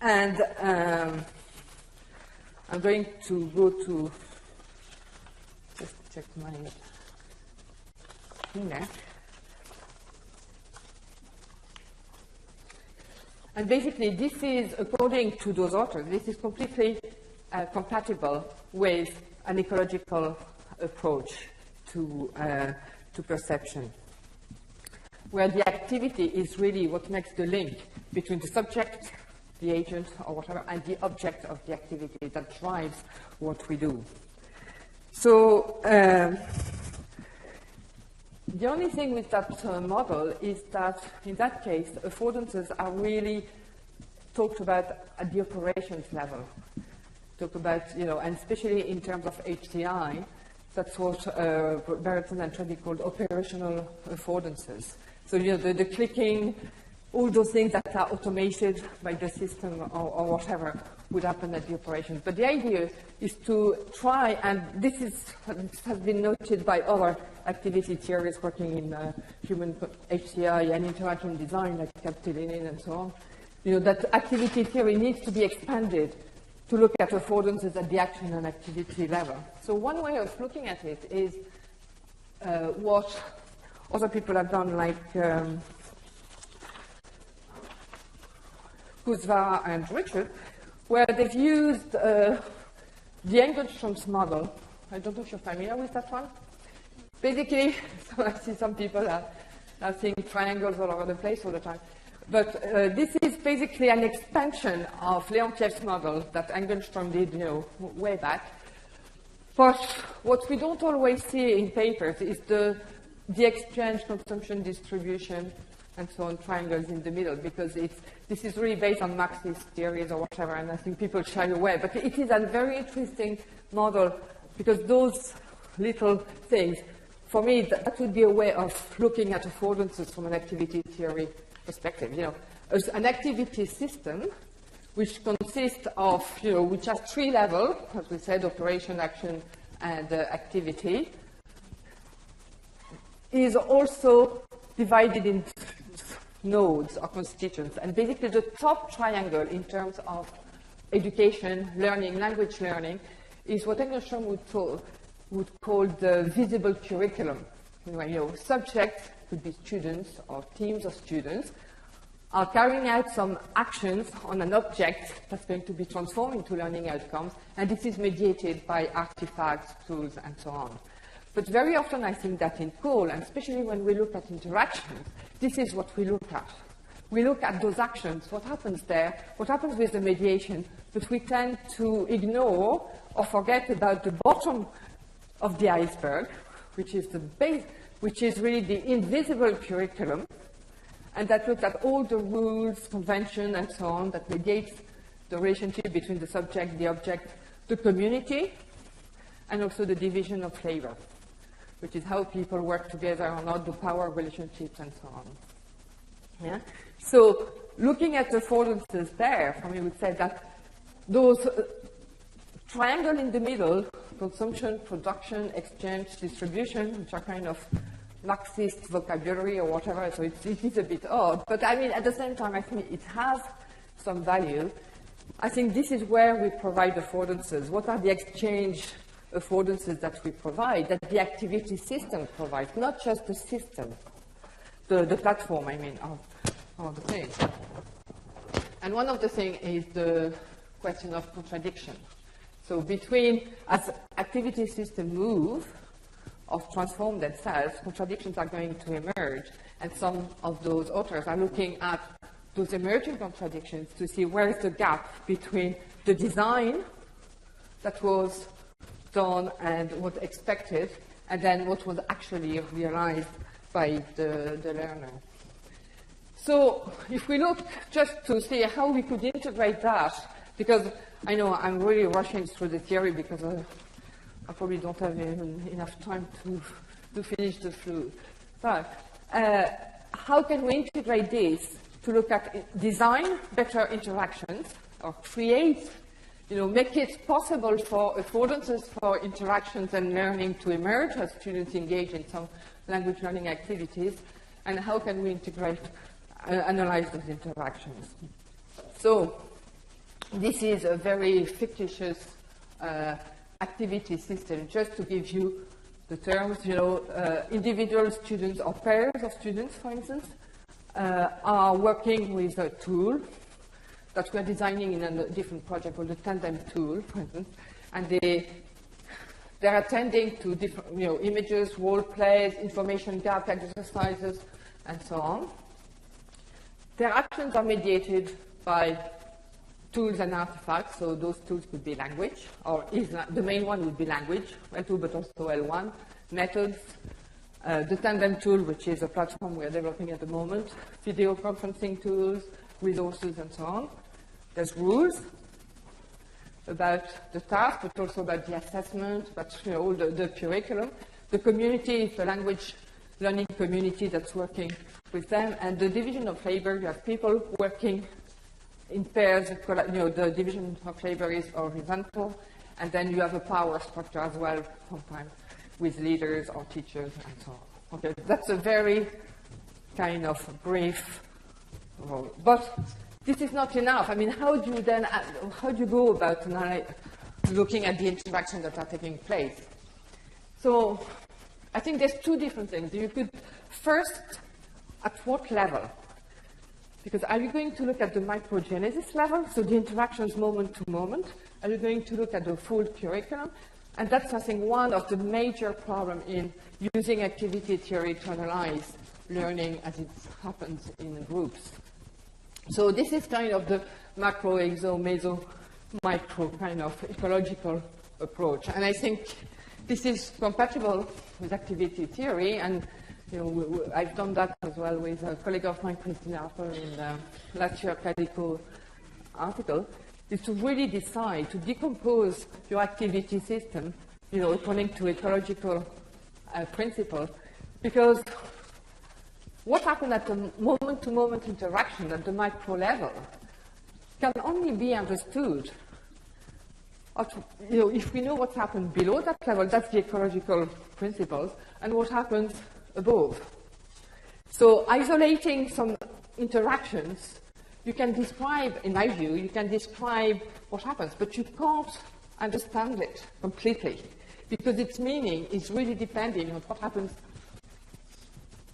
And I'm going to go to, just check my neck. And basically, this is, according to those authors, this is completely compatible with an ecological approach to perception, where the activity is really what makes the link between the subject, the agent, or whatever, and the object of the activity that drives what we do. So the only thing with that model is that, in that case, affordances are really talked about at the operations level. Talk about, and especially in terms of HCI, that's what Berreton and Trude called operational affordances. So, the clicking, all those things that are automated by the system or whatever would happen at the operations. But the idea is to try, and this has been noted by other activity theories working in human HCI and interaction design, like Kaptelinin and so on, that activity theory needs to be expanded to look at affordances at the action and activity level. So one way of looking at it is what other people have done, like Kurzweil and Richard, where they've used the Engelstrom's model. I don't know if you're familiar with that one. Basically, so I see some people are seeing triangles all over the place all the time. But this is basically an expansion of Leontief's model that Engelstrom did, way back. But what we don't always see in papers is the exchange, consumption, distribution, and so on, triangles in the middle, because this is really based on Marxist theories or whatever, and I think people shy away. But it is a very interesting model, because those little things, for me, that would be a way of looking at affordances from an activity theory perspective. As an activity system, which consists of, which has three levels, as we said, operation, action, and activity, is also divided into nodes or constituents. And basically the top triangle in terms of education, learning, language learning, is what Engelstrom would call the visible curriculum. Subjects could be students or teams of students are carrying out some actions on an object that's going to be transformed into learning outcomes, and this is mediated by artifacts, tools, and so on. But very often I think that in Caws, and especially when we look at interactions, this is what we look at. We look at those actions, what happens there, what happens with the mediation, but we tend to ignore or forget about the bottom of the iceberg, which is the base, which is really the invisible curriculum, and that looks at all the rules, convention, and so on, that mediates the relationship between the subject, the object, the community, and also the division of labor, which is how people work together or not, the power relationships, and so on. Yeah? So looking at the affordances there, for me, would say that those triangle in the middle, consumption, production, exchange, distribution, which are kind of Marxist vocabulary or whatever, so it is a bit odd. But I mean, at the same time, I think it has some value. I think this is where we provide affordances. What are the exchange affordances that we provide, that the activity system provides, not just the system, the platform, I mean, of the thing. And one of the things is the question of contradiction. So between, as activity systems move or transform themselves, contradictions are going to emerge, and some of those authors are looking at those emerging contradictions to see where is the gap between the design that was done and what expected, and then what was actually realized by the learner. So if we look just to see how we could integrate that, because I know I'm really rushing through the theory because I probably don't have enough time to finish the flu. But how can we integrate this to look at design better interactions, or create, make it possible for affordances for interactions and learning to emerge as students engage in some language learning activities, and how can we integrate, analyze those interactions. So this is a very fictitious activity system, just to give you the terms, individual students or pairs of students, for instance, are working with a tool that we're designing in a different project called the Tandem tool, for instance, and they They're attending to different, images, role plays, information gap exercises, and so on. Their actions are mediated by tools and artifacts, so those tools could be language, or the main one would be language, L2 but also L1, methods, the Tandem tool, which is a platform we're developing at the moment, video conferencing tools, resources, and so on. There's rules about the task, but also about the assessment, about all the curriculum. The community is the language learning community that's working with them, and the division of labor, you have people working in pairs, the division of labor is horizontal, and then you have a power structure as well, sometimes with leaders or teachers and so on. Okay, that's a very kind of brief role. But this is not enough. I mean, how do you go about looking at the interactions that are taking place? So I think there's two different things. You could first, at what level? Because are you going to look at the microgenesis level, so the interactions moment to moment? Are you going to look at the full curriculum? And that's, I think, one of the major problems in using activity theory to analyze learning as it happens in groups. So this is kind of the macro, exo, meso, micro kind of ecological approach. And I think this is compatible with activity theory, and I've done that as well with a colleague of mine, Christine Harper, in the last year Calico article, is to really decide to decompose your activity system, according to ecological principles, because what happens at the moment-to-moment interaction at the micro level can only be understood if we know what happened below that level. That's the ecological principles, and what happens above. So isolating some interactions, you can describe, in my view, you can describe what happens, but you can't understand it completely, because its meaning is really depending on what happens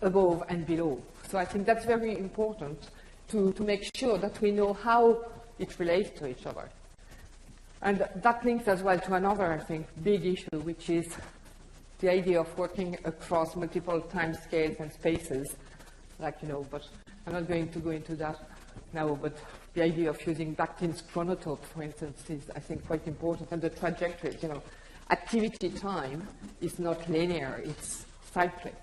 above and below. So I think that's very important to make sure that we know how it relates to each other. And that links as well to another, I think, big issue, which is the idea of working across multiple time scales and spaces, but I'm not going to go into that now, but the idea of using Bakhtin's chronotope, for instance, is, I think, quite important, and the trajectory, activity time is not linear, it's cyclic,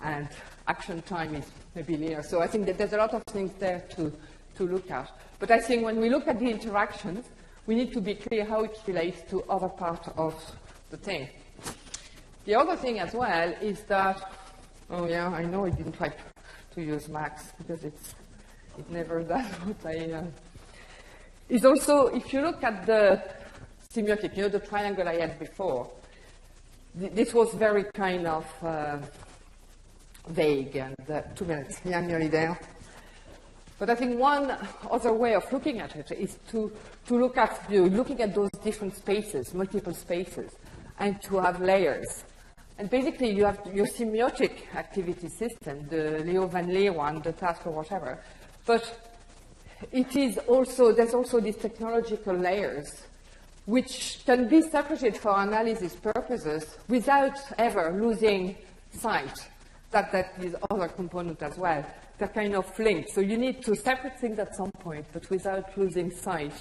and action time is maybe linear. So I think that there's a lot of things there to look at. But I think when we look at the interactions, we need to be clear how it relates to other parts of the thing. The other thing as well is that, I know I didn't try to use Max because it never does what I... Is also, if you look at the semiotic, the triangle I had before, this was very kind of vague, and 2 minutes, yeah, I'm nearly there. But I think one other way of looking at it is to look at looking at those different spaces, multiple spaces, and to have layers. And basically, you have your semiotic activity system, the Leo Van Lee one, the task or whatever. But there's also these technological layers, which can be separated for analysis purposes without ever losing sight that is other component as well. They're kind of linked. So you need to separate things at some point, but without losing sight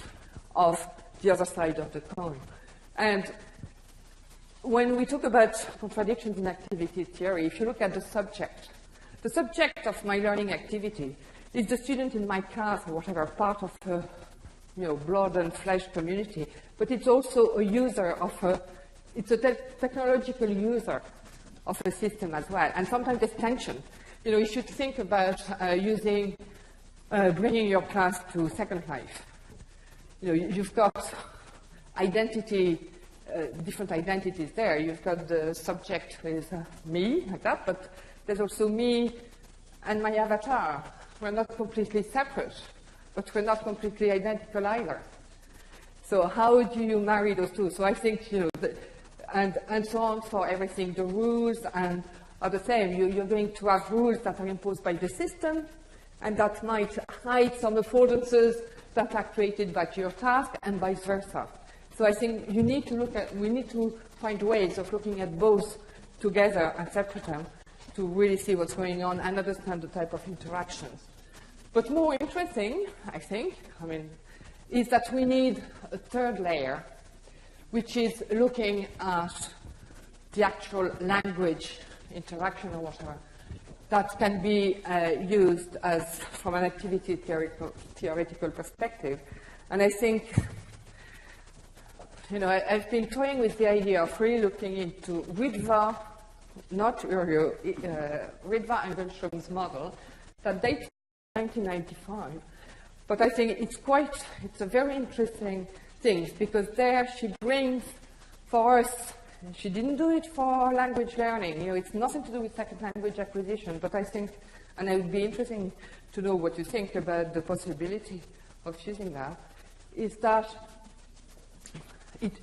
of the other side of the coin. And when we talk about contradictions in activity theory, if you look at the subject of my learning activity is the student in my class or whatever, part of a blood and flesh community, but it's also a user of it's a technological user of a system as well. And sometimes there's tension. You should think about bringing your class to Second Life. You've got identity, different identities there. You've got the subject with me, like that, but there's also me and my avatar. We're not completely separate, but we're not completely identical either. So how do you marry those two? So I think, and so on for everything. The rules are the same. You're going to have rules that are imposed by the system, and that might hide some affordances that are created by your task, and vice versa. So I think we need to find ways of looking at both together and separate them to really see what's going on and understand the type of interactions. But more interesting, I think, is that we need a third layer, which is looking at the actual language interaction or whatever that can be used as from an activity theoretical perspective. And I think, I've been toying with the idea of really looking into Ritva, not Ritva and Grönström's model that dates from 1995. But I think it's a very interesting thing because there she brings for us, she didn't do it for language learning, it's nothing to do with second language acquisition, but I think, and it would be interesting to know what you think about the possibility of using that, is that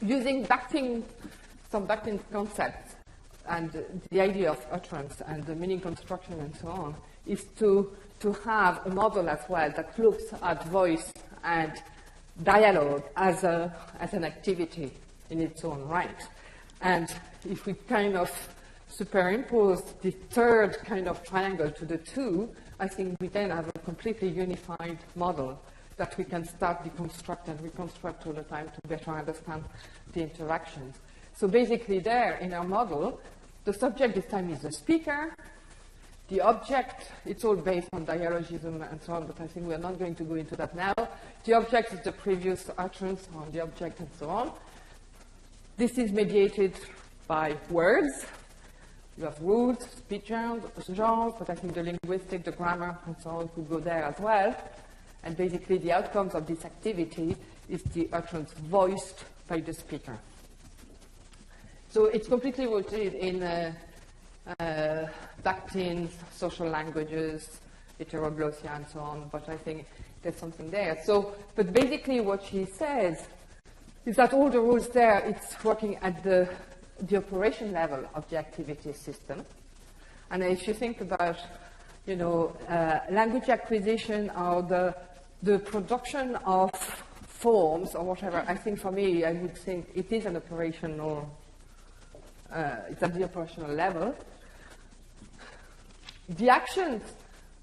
using some backting concepts and the idea of utterance and the meaning construction and so on, is to have a model as well that looks at voice and dialogue as an activity in its own right. And if we kind of superimpose the third kind of triangle to the two, I think we then have a completely unified model that we can start deconstruct and reconstruct all the time to better understand the interactions. So basically there in our model, the subject this time is the speaker. The object, it's all based on dialogism and so on, but I think we're not going to go into that now. The object is the previous utterance on the object and so on. This is mediated by words. You have rules, speech genres, but I think the linguistic, the grammar, and so on could go there as well. And basically the outcomes of this activity is the utterance voiced by the speaker. So it's completely rooted in Bakhtin's social languages, heteroglossia, and so on, but I think there's something there. So, but basically what she says is that all the rules there, it's working at the operation level of the activity system. And if you think about, language acquisition or the production of forms or whatever, I think for me, I would think it is an operational, it's at the operational level. The actions,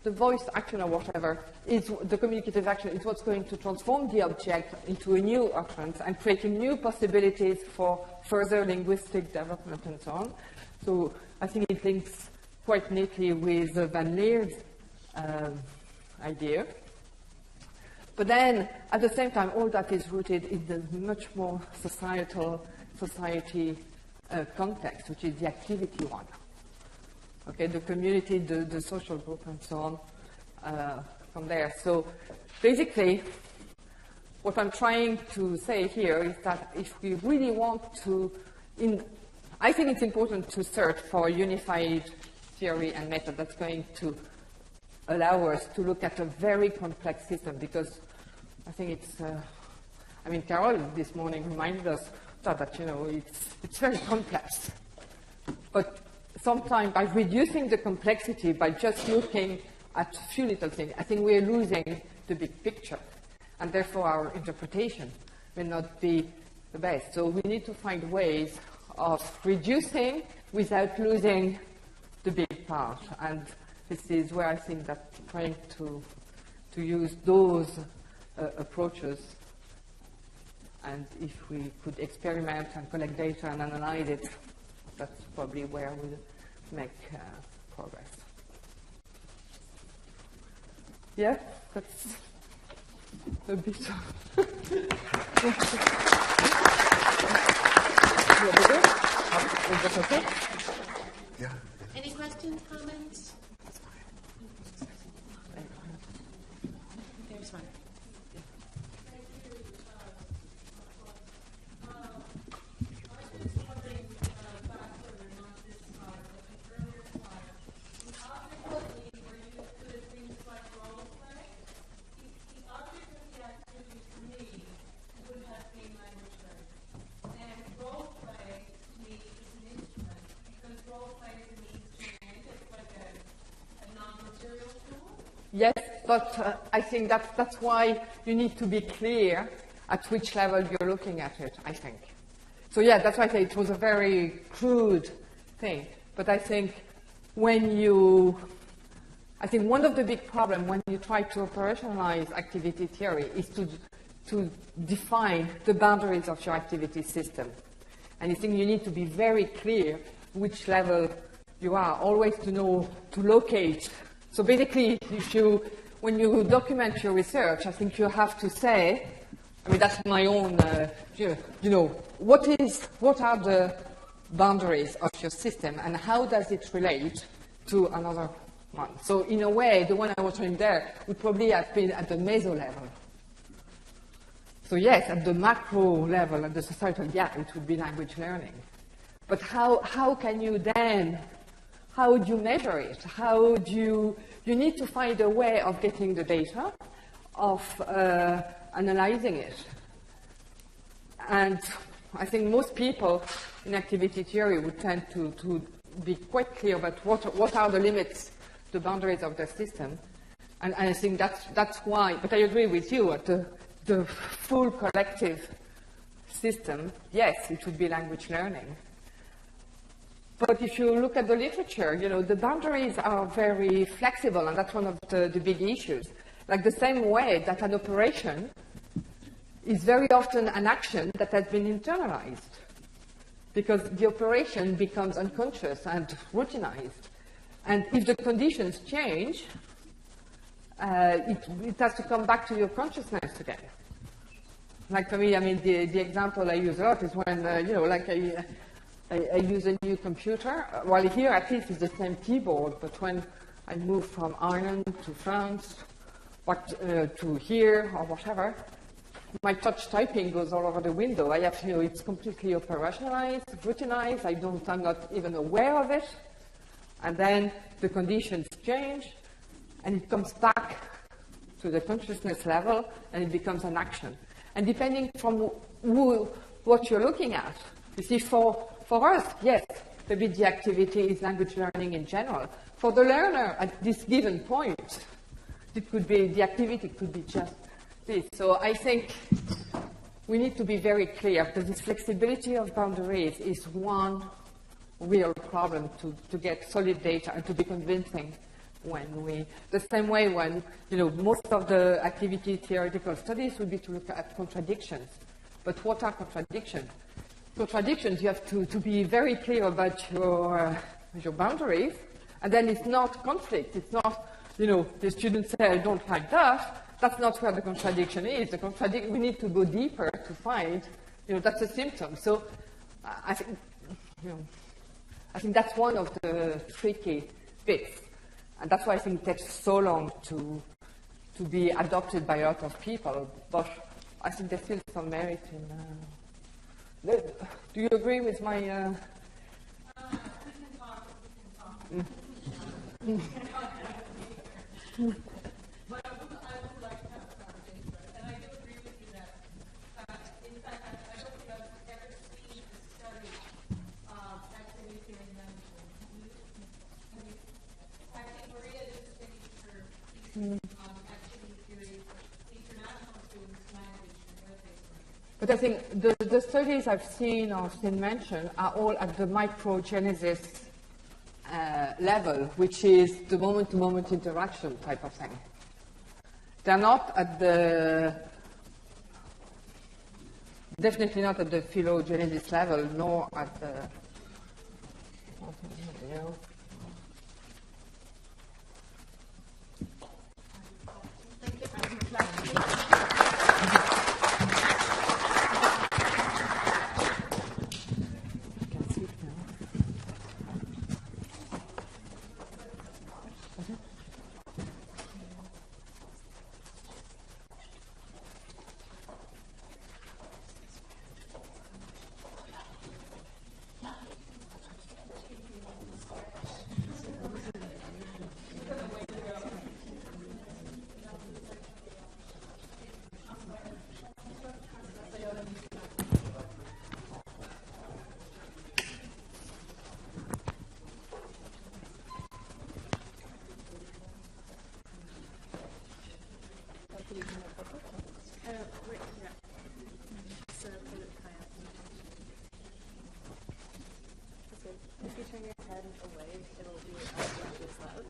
the voice action or whatever, is the communicative action, is what's going to transform the object into a new utterance and creating new possibilities for further linguistic development and so on. So I think it links quite neatly with Van Leer's idea. But then, at the same time, all that is rooted in the much more society context, which is the activity one. Okay, the community, the social group, and so on from there. So basically, what I'm trying to say here is that if we really want to, I think it's important to search for a unified theory and method that's going to allow us to look at a very complex system, because I think it's, Carol this morning reminded us that, it's very complex. But sometimes by reducing the complexity, by just looking at a few little things, I think we're losing the big picture, and therefore our interpretation will not be the best. So we need to find ways of reducing without losing the big part, and this is where I think that trying to use those approaches, and if we could experiment and collect data and analyze it, that's probably where we'll make progress. Yeah, that's a bit. Is that okay? Yeah. Any questions, comments? There's one. Yes, but I think that's why you need to be clear at which level you're looking at it, I think. So yeah, that's why I say it was a very crude thing. But I think I think one of the big problems when you try to operationalize activity theory is to define the boundaries of your activity system. And I think you need to be very clear which level you are, always to know, to locate. So basically, when you document your research, I think you have to say, I mean, that's my own, what are the boundaries of your system and how does it relate to another one? So in a way, the one I was showing there would probably have been at the meso level. So yes, at the macro level, at the societal, yeah, it would be language learning. But how can you then, how would you measure it? How do you need to find a way of getting the data, of analyzing it. And I think most people in activity theory would tend to be quite clear about what are the limits, the boundaries of the system. And I think that's why, but I agree with you, at the full collective system, yes, it would be language learning. But if you look at the literature, the boundaries are very flexible, and that's one of the big issues. Like the same way that an operation is very often an action that has been internalized, because the operation becomes unconscious and routinized. And if the conditions change, it has to come back to your consciousness again. Like for me, I mean, the example I use a lot is when, I use a new computer. Well, here at least it's the same keyboard, but when I move from Ireland to France, to here or whatever, my touch typing goes all over the window. I have to, it's completely operationalized, routinized. I'm not even aware of it. And then the conditions change, and it comes back to the consciousness level, and it becomes an action. And depending from what you're looking at, you see, for us, yes, maybe the activity is language learning in general. For the learner at this given point, it could be, the activity could be just this. So I think we need to be very clear, because this flexibility of boundaries is one real problem to get solid data and to be convincing the same way when, most of the activity theoretical studies would be to look at contradictions. But what are contradictions? Contradictions, you have to be very clear about your boundaries, and then it's not conflict. It's not, the students say, I don't like that. That's not where the contradiction is. We need to go deeper to find, that's a symptom. So I think that's one of the tricky bits. And that's why I think it takes so long to be adopted by a lot of people. But I think there's still some merit in... do you agree with my... We can talk. But I would like to have a conversation about it. And I do agree with you that, in fact, I don't think I've ever seen a study of activity theory management. I think Maria did the study for activity theory for international students, language, and web-based learning. But I think the studies I've seen or seen mentioned are all at the microgenesis level, which is the moment-to-moment interaction type of thing. They're not at definitely not at the phylogenesis level, nor at the, If you turn your head away, it'll be this loud.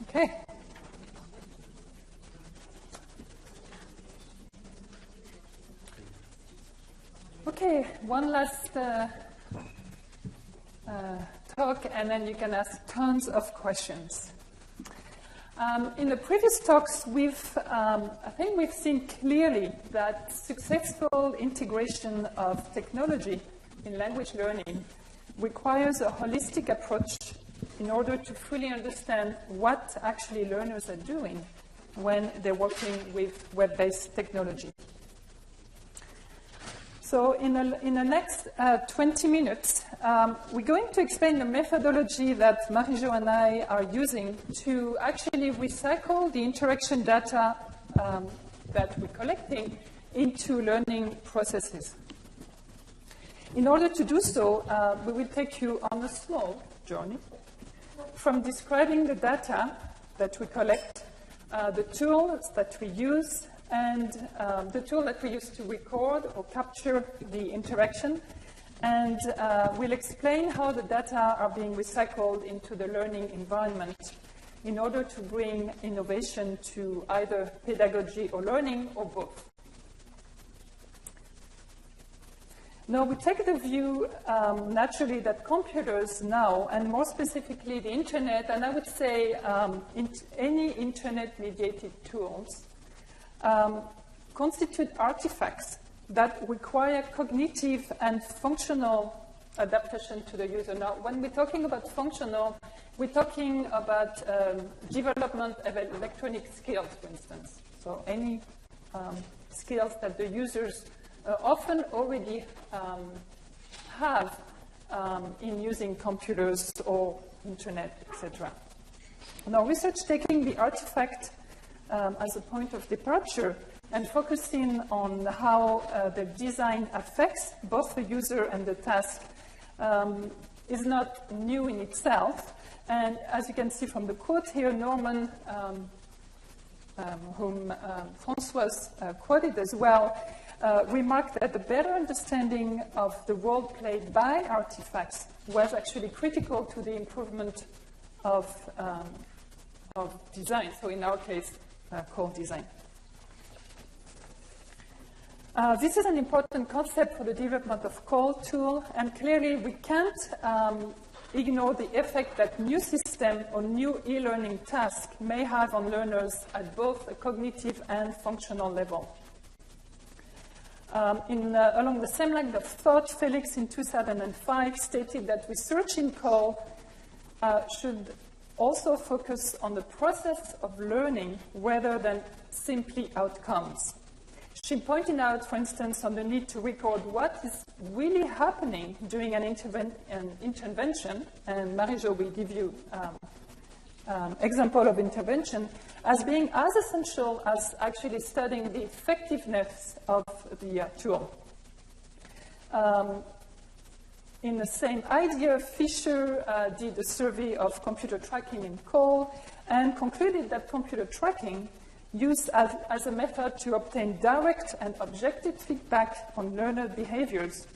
Okay. Okay, one last talk, and then you can ask tons of questions. In the previous talks, I think we've seen clearly that successful integration of technology in language learning requires a holistic approach in order to fully understand what actually learners are doing when they're working with web-based technology. So in the next 20 minutes, we're going to explain the methodology that Marie-Josée and I are using to actually recycle the interaction data that we're collecting into learning processes. In order to do so, we will take you on a small journey from describing the data that we collect, the tools that we use, and the tool that we use to record or capture the interaction. And we'll explain how the data are being recycled into the learning environment in order to bring innovation to either pedagogy or learning or both. Now, we take the view, naturally, that computers now, and more specifically the internet, and I would say any internet-mediated tools, constitute artifacts that require cognitive and functional adaptation to the user. Now, when we're talking about functional, we're talking about development of electronic skills, for instance. So any skills that the users often already have in using computers or internet, etc. Now, research taking the artifact as a point of departure and focusing on how the design affects both the user and the task is not new in itself. And as you can see from the quote here, Norman, whom Françoise quoted as well, remarked that the better understanding of the role played by artifacts was actually critical to the improvement of design, so in our case, call design. This is an important concept for the development of call tool, and clearly we can't ignore the effect that new system or new e-learning task may have on learners at both a cognitive and functional level. Along the same line of thought, Felix in 2005 stated that research in call should also focus on the process of learning rather than simply outcomes. She pointed out, for instance, on the need to record what is really happening during an intervention, and Marie-Josée will give you example of intervention, as being as essential as actually studying the effectiveness of the tool. In the same idea, Fisher did a survey of computer tracking in call and concluded that computer tracking used as a method to obtain direct and objective feedback on learner behaviors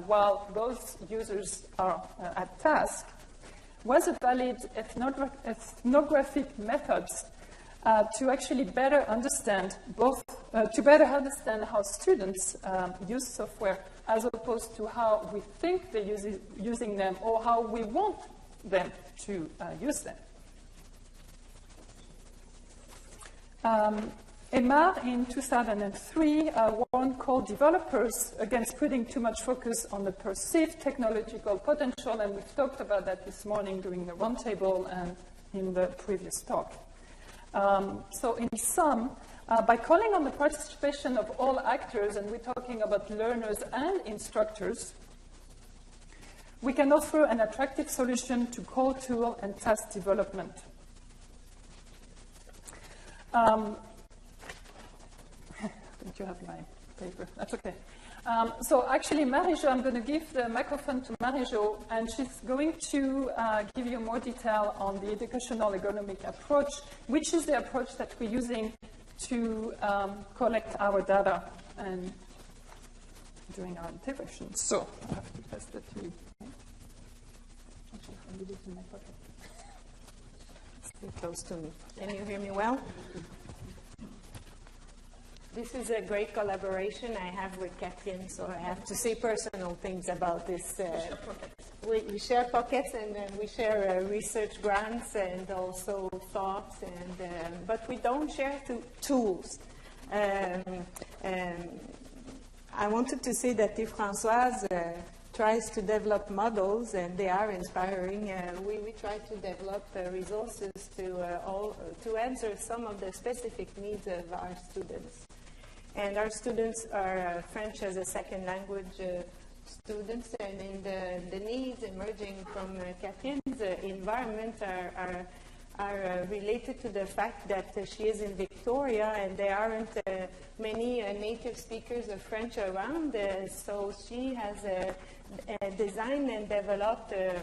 while those users are at task was a valid ethnographic method to actually better understand how students use software as opposed to how we think they're using them or how we want them to use them. Emar in 2003 warned call developers against putting too much focus on the perceived technological potential, and we've talked about that this morning during the roundtable and in the previous talk. So in sum, by calling on the participation of all actors, and we're talking about learners and instructors, we can offer an attractive solution to call tool and task development. Don't you have my paper? That's okay. So actually, Marie-Jo, I'm going to give the microphone to Marie-Jo, and she's going to give you more detail on the educational ergonomic approach, which is the approach that we're using to collect our data and doing our integration. So I have to pass that to you. Actually, I'll leave it in my pocket. Stay close to me. Can you hear me well? This is a great collaboration I have with Catherine, so I have to say personal things about this. We share pockets, and then we share research grants and also thoughts, and but we don't share tools. I wanted to say that if Françoise tries to develop models, and they are inspiring, we try to develop resources to answer some of the specific needs of our students. And our students are French as a second language students, and in the needs emerging from Catherine's environment are related to the fact that she is in Victoria and there aren't many native speakers of French around, so she has designed and developed a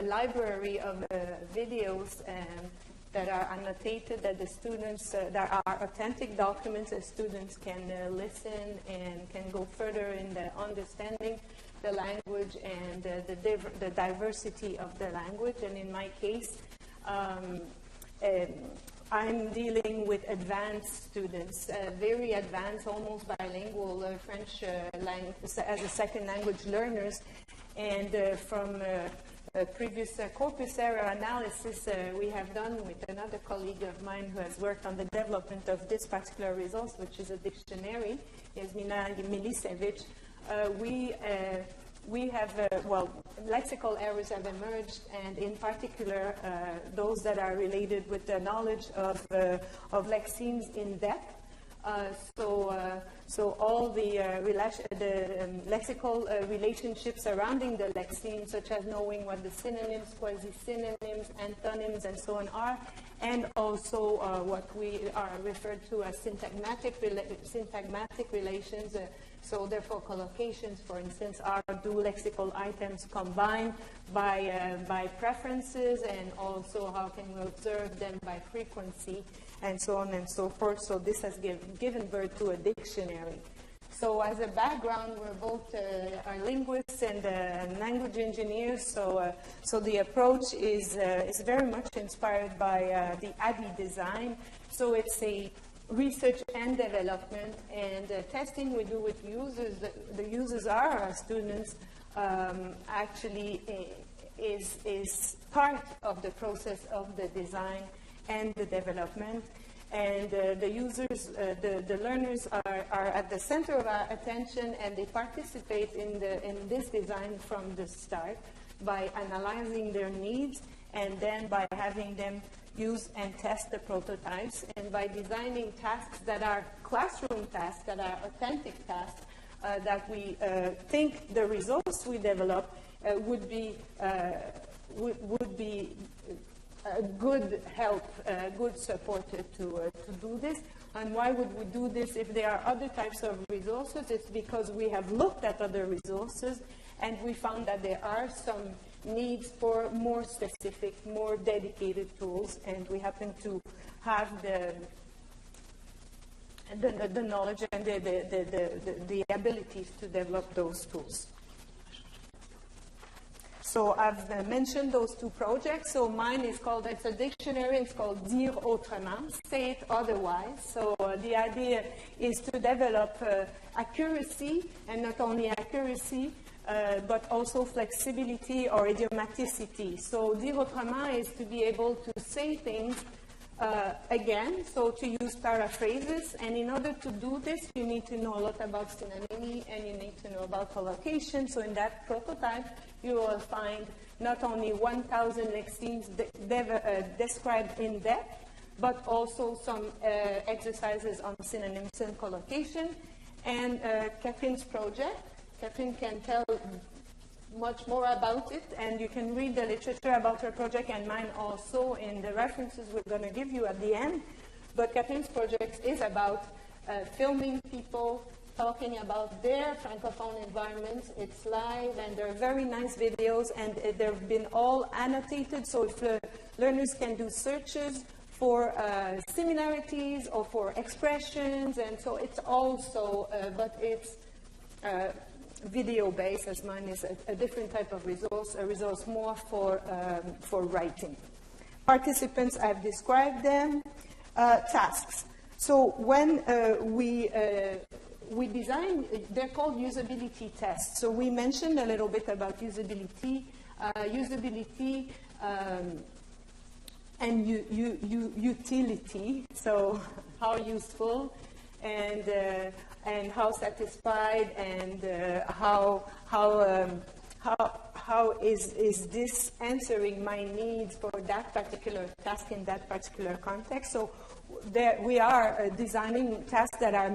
library of videos that are annotated, that the students, that are authentic documents that students can listen and can go further in the understanding the language and the diversity of the language. And in my case, I'm dealing with advanced students, very advanced, almost bilingual French as a second language learners. And from previous corpus era analysis we have done with another colleague of mine who has worked on the development of this particular resource, which is a dictionary, Yasmina Milicevic. We have, lexical errors have emerged, and in particular those that are related with the knowledge of lexemes in depth. So all the lexical relationships surrounding the lexeme, such as knowing what the synonyms, quasi-synonyms, antonyms, and so on are, and also what we are referred to as syntagmatic relations. So therefore, collocations, for instance, are do lexical items combined by preferences, and also how can we observe them by frequency, and so on and so forth. So this has given birth to a dictionary. So as a background, we're both are linguists and language engineers. So the approach is very much inspired by the ABI design. So it's a research and development, and testing we do with users. The users are our students. Actually, is part of the process of the design and the development. And the users, the learners are at the center of our attention, and they participate in this design from the start by analyzing their needs, and then by having them use and test the prototypes, and by designing tasks that are classroom tasks, that are authentic tasks, that we think the results we develop would be a good help, good support to do this. And why would we do this if there are other types of resources? It's because we have looked at other resources, and we found that there are some needs for more specific, more dedicated tools, and we happen to have the knowledge and the abilities to develop those tools. So I've mentioned those two projects. So mine is called, it's a dictionary, it's called Dire Autrement, Say It Otherwise. So the idea is to develop accuracy, and not only accuracy, but also flexibility or idiomaticity. So dire autrement is to be able to say things again, so to use paraphrases. And in order to do this, you need to know a lot about synonymy, and you need to know about collocation. So in that prototype, you will find not only 1,000 lexemes described in depth, but also some exercises on synonyms and collocation. And Catherine's project, Catherine can tell much more about it, and you can read the literature about her project and mine also in the references we're going to give you at the end. But Catherine's project is about filming people talking about their Francophone environments. It's live, and they're very nice videos, and they've been all annotated, so if learners can do searches for similarities or for expressions, and so it's also, but it's video-based, as mine is a different type of resource, a resource more for writing. Participants, I've described them. Tasks. So when we design, they're called usability tests. So we mentioned a little bit about usability, and utility. So how useful and how satisfied, and how is this answering my needs for that particular task in that particular context? So there we are designing tasks that are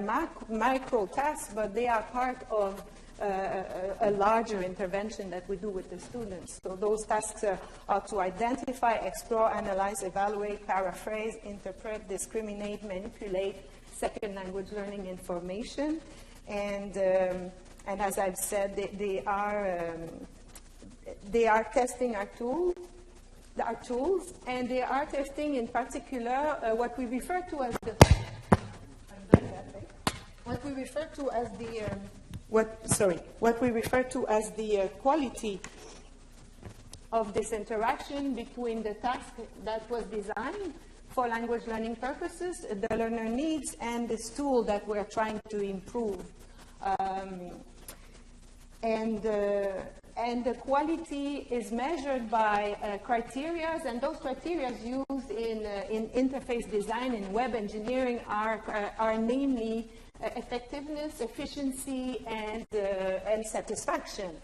micro tasks, but they are part of a larger intervention that we do with the students. So those tasks are to identify, explore, analyze, evaluate, paraphrase, interpret, discriminate, manipulate second language learning information. And as I've said, they are testing our tools, and they are testing in particular what we refer to as the quality of this interaction between the task that was designed for language learning purposes, the learner needs, and this tool that we're trying to improve. And the quality is measured by criteria, and those criteria used in interface design and web engineering are namely effectiveness, efficiency, and satisfaction.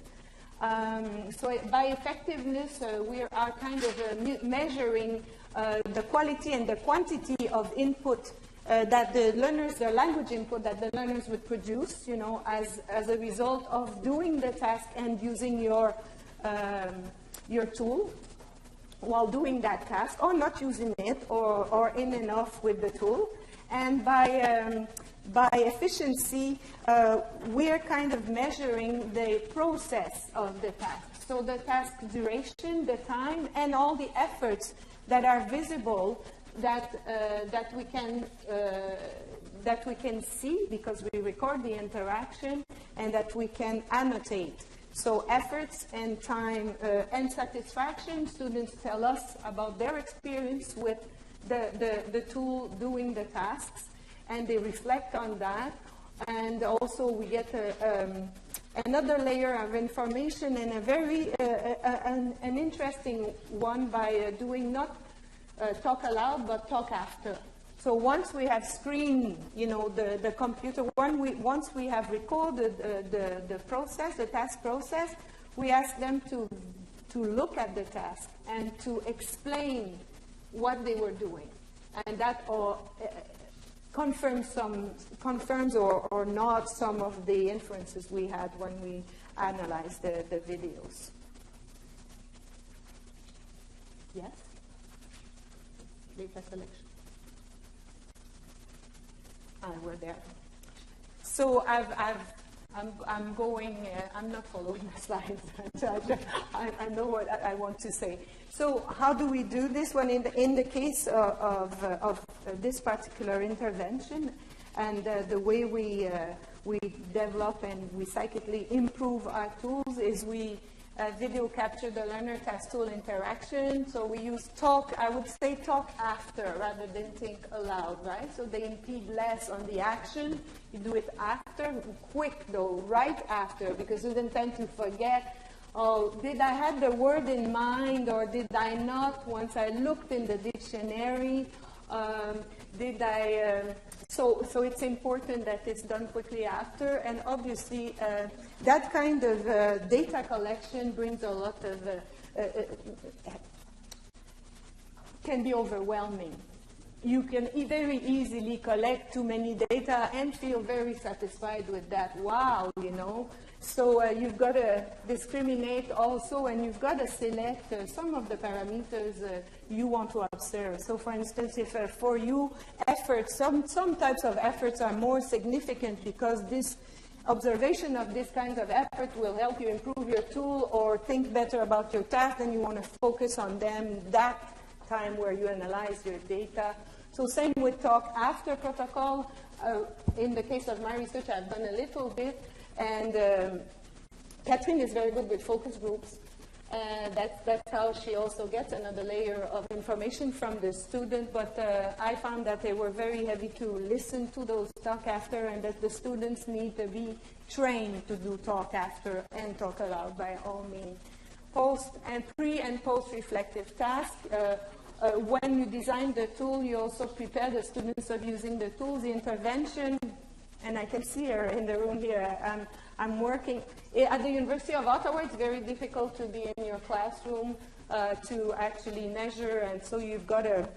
So by effectiveness, we are kind of measuring the quality and the quantity of input that the learners, the language input that the learners would produce, as a result of doing the task and using your tool while doing that task, or not using it, or in and off with the tool. And by efficiency, we're kind of measuring the process of the task. So the task duration, the time, and all the efforts that are visible that we can see because we record the interaction, and that we can annotate. So efforts and time and satisfaction, students tell us about their experience with the tool doing the tasks, and they reflect on that. And also we get another layer of information, and a very an interesting one by doing not talk aloud, but talk after. So once we have screened, the computer, once we have recorded the process, the task process, we ask them to look at the task and to explain what they were doing, and that confirms or not some of the inferences we had when we analyzed the videos. Yes? Data selection. We're there. So I'm going. I'm not following the slides. I know what I want to say. So how do we do this one in the case of this particular intervention, and the way we develop and we psychically improve our tools is we video capture the learner task tool interaction. So we use talk, I would say talk after rather than think aloud, right? So they impede less on the action. You do it after, quick though, right after, because you don't tend to forget, oh, did I have the word in mind or did I not once I looked in the dictionary? So it's important that it's done quickly after, and obviously that kind of data collection brings a lot of, can be overwhelming. You can very easily collect too many data and feel very satisfied with that. Wow, So you've got to discriminate also, and you've got to select some of the parameters you want to observe. So for instance, if for you efforts, some types of efforts are more significant because this observation of this kind of effort will help you improve your tool or think better about your task, then you want to focus on them that time where you analyze your data. So same with talk after protocol. In the case of my research, I've done a little bit, and Catherine is very good with focus groups. That's how she also gets another layer of information from the student, but I found that they were very heavy to listen to those talk after, and that the students need to be trained to do talk after and talk aloud by all means. Post and pre and post reflective tasks. When you design the tool, you also prepare the students of using the tools, the intervention, and I can see her in the room here. I'm working at the University of Ottawa. It's very difficult to be in your classroom to actually measure, and so you've got to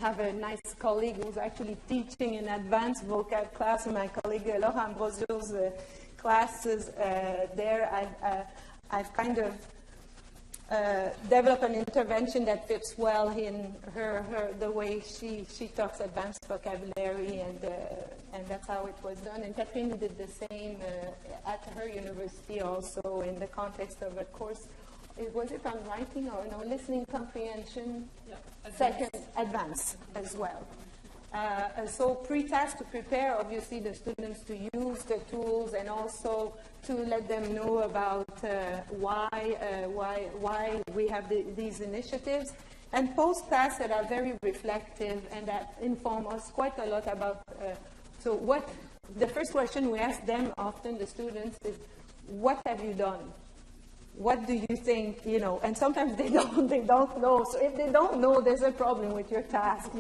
have a nice colleague who's actually teaching an advanced vocab class. My colleague Laura Ambrosio's classes there, I've kind of developed an intervention that fits well in the way she talks advanced vocabulary, and that's how it was done. And Catherine did the same at her university also in the context of a course. Was it on writing or no, listening comprehension? Yeah, second, advanced as well. So pre-task to prepare, obviously, the students to use the tools and also to let them know about why we have these initiatives. And post-task that are very reflective and that inform us quite a lot about, the first question we ask them often, the students, is, what have you done? What do you think, and sometimes they don't know. So if they don't know, there's a problem with your task,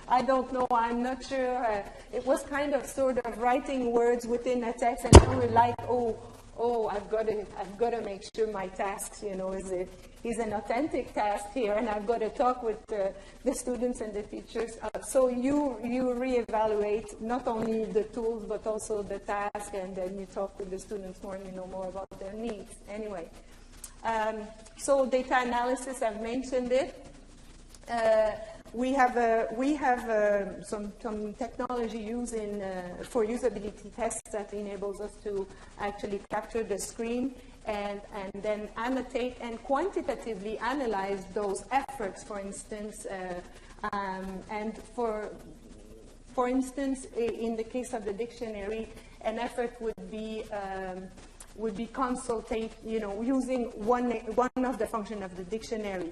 I don't know, I'm not sure. It was kind of sort of writing words within a text, and then we're like, I've got to make sure my task, is an authentic task here, and I've got to talk with the students and the teachers. So you reevaluate not only the tools, but also the task, and then you talk with the students more and you know more about their needs. Anyway. So data analysis, I've mentioned it. We have some technology used for usability tests that enables us to actually capture the screen and then annotate and quantitatively analyze those efforts, for instance. And for instance, in the case of the dictionary, an effort would be consultate, using one of the functions of the dictionary,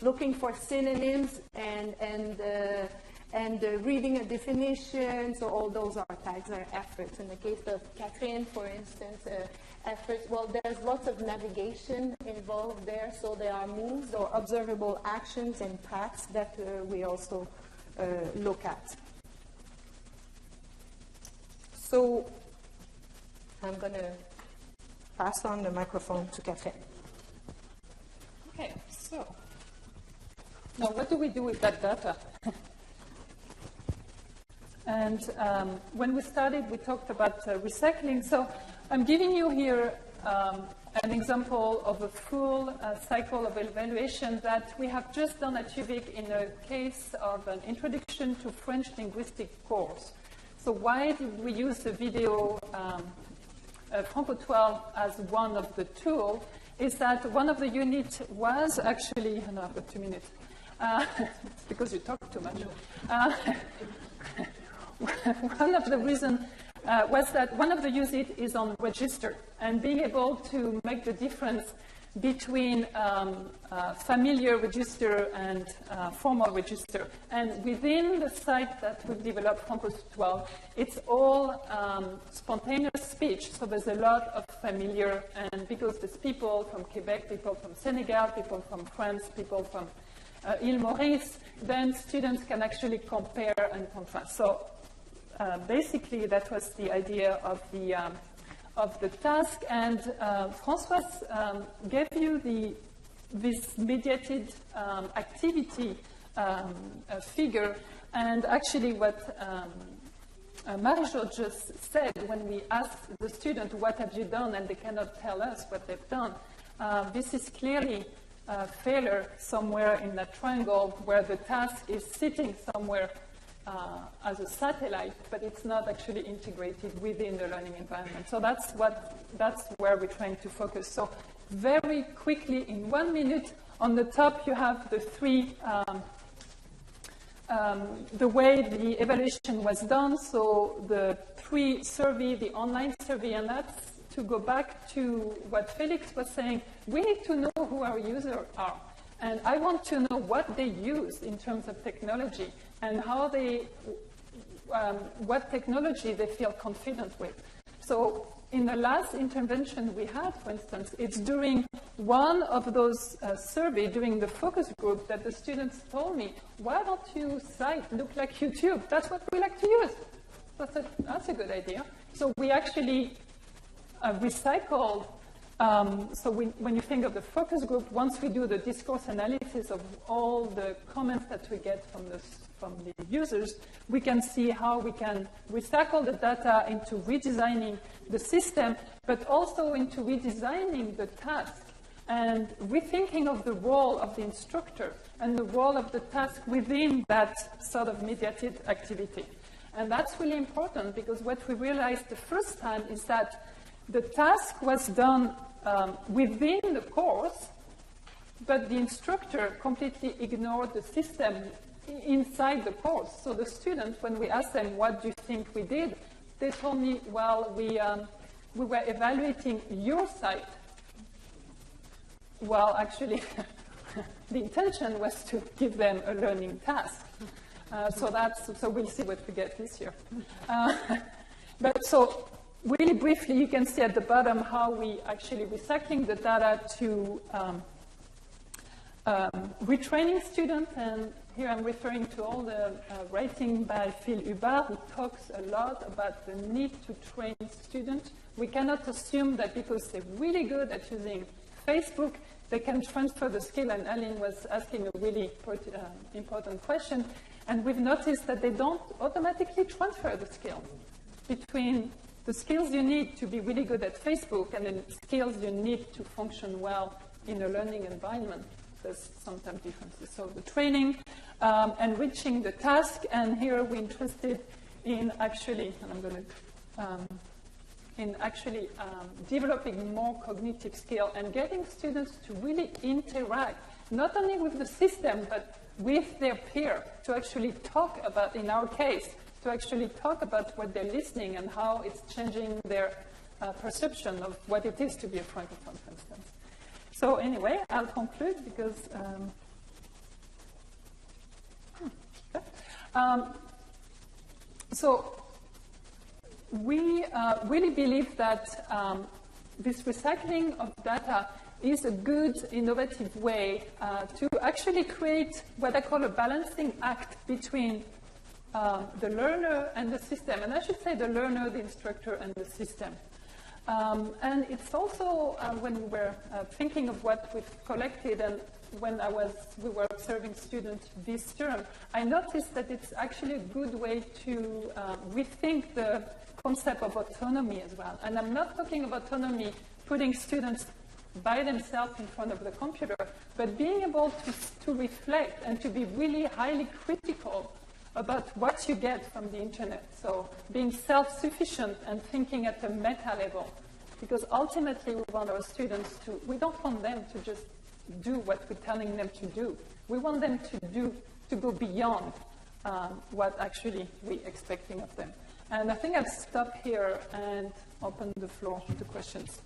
looking for synonyms and reading a definition. So all those are tags, are efforts. In the case of Catherine, for instance, efforts, well, there's lots of navigation involved there. So there are moves or observable actions and paths that we also look at. So I'm going to pass on the microphone to Catherine. Okay, so now what do we do with that data? And when we started, we talked about recycling. So I'm giving you here an example of a full cycle of evaluation that we have just done at UVic in a case of an introduction to French linguistic course. So why did we use the video Franco 12 as one of the tools? Is that one of the units was actually, no, I've got 2 minutes, it's because you talk too much. One of the reasons was that one of the units is on register, and being able to make the difference between familiar register and formal register. And within the site that we've developed, Franco 12, it's all spontaneous speech. So there's a lot of familiar, and because there's people from Quebec, people from Senegal, people from France, people from Île Maurice, then students can actually compare and contrast. So basically, that was the idea of the task, and Françoise gave you this mediated activity figure, and actually what Marie-Josée just said when we asked the student, what have you done, and they cannot tell us what they've done. This is clearly a failure somewhere in that triangle where the task is sitting somewhere as a satellite, but it's not actually integrated within the learning environment. So that's where we're trying to focus. So very quickly, in 1 minute, on the top you have the three, the way the evaluation was done. So the pre-survey, the online survey, and that's to go back to what Felix was saying. We need to know who our users are. And I want to know what they use in terms of technology and how they, what technology they feel confident with. So in the last intervention we had, for instance, it's during one of those surveys, during the focus group, that the students told me, why don't you site look like YouTube? That's what we like to use. So I said, that's a good idea. So we actually recycled. When you think of the focus group, once we do the discourse analysis of all the comments that we get from the users, we can see how we can recycle the data into redesigning the system, but also into redesigning the task and rethinking of the role of the instructor and the role of the task within that sort of mediated activity. And that's really important, because what we realized the first time is that the task was done within the course, but the instructor completely ignored the system inside the course. So the students, when we asked them, what do you think we did? They told me, well, we were evaluating your site. Well, actually, the intention was to give them a learning task. So we'll see what we get this year. But so really briefly, you can see at the bottom how we actually recycling the data to retraining students. And here I'm referring to all the writing by Phil Hubbard, who talks a lot about the need to train students. We cannot assume that because they're really good at using Facebook, they can transfer the skill. And Aline was asking a really important question. And we've noticed that they don't automatically transfer the skill between the skills you need to be really good at Facebook and the skills you need to function well in a learning environment. There's sometimes differences. So the training, enriching the task, and here we're interested in actually, and I'm going to, developing more cognitive skill and getting students to really interact, not only with the system, but with their peer, to actually talk about, in our case, to actually talk about what they're listening and how it's changing their perception of what it is to be a francophone, for instance. So anyway, I'll conclude because so we really believe that this recycling of data is a good, innovative way to actually create what I call a balancing act between the learner and the system. And I should say the learner, the instructor, and the system. And it's also, when we were thinking of what we've collected and when we were observing students this term, I noticed that it's actually a good way to rethink the concept of autonomy as well. And I'm not talking about autonomy, putting students by themselves in front of the computer, but being able to reflect and to be really highly critical about what you get from the internet. So being self-sufficient and thinking at a meta level. Because ultimately we want our students to, we don't want them to just do what we're telling them to do. We want them to go beyond what actually we're expecting of them. And I think I'll stop here and open the floor to questions.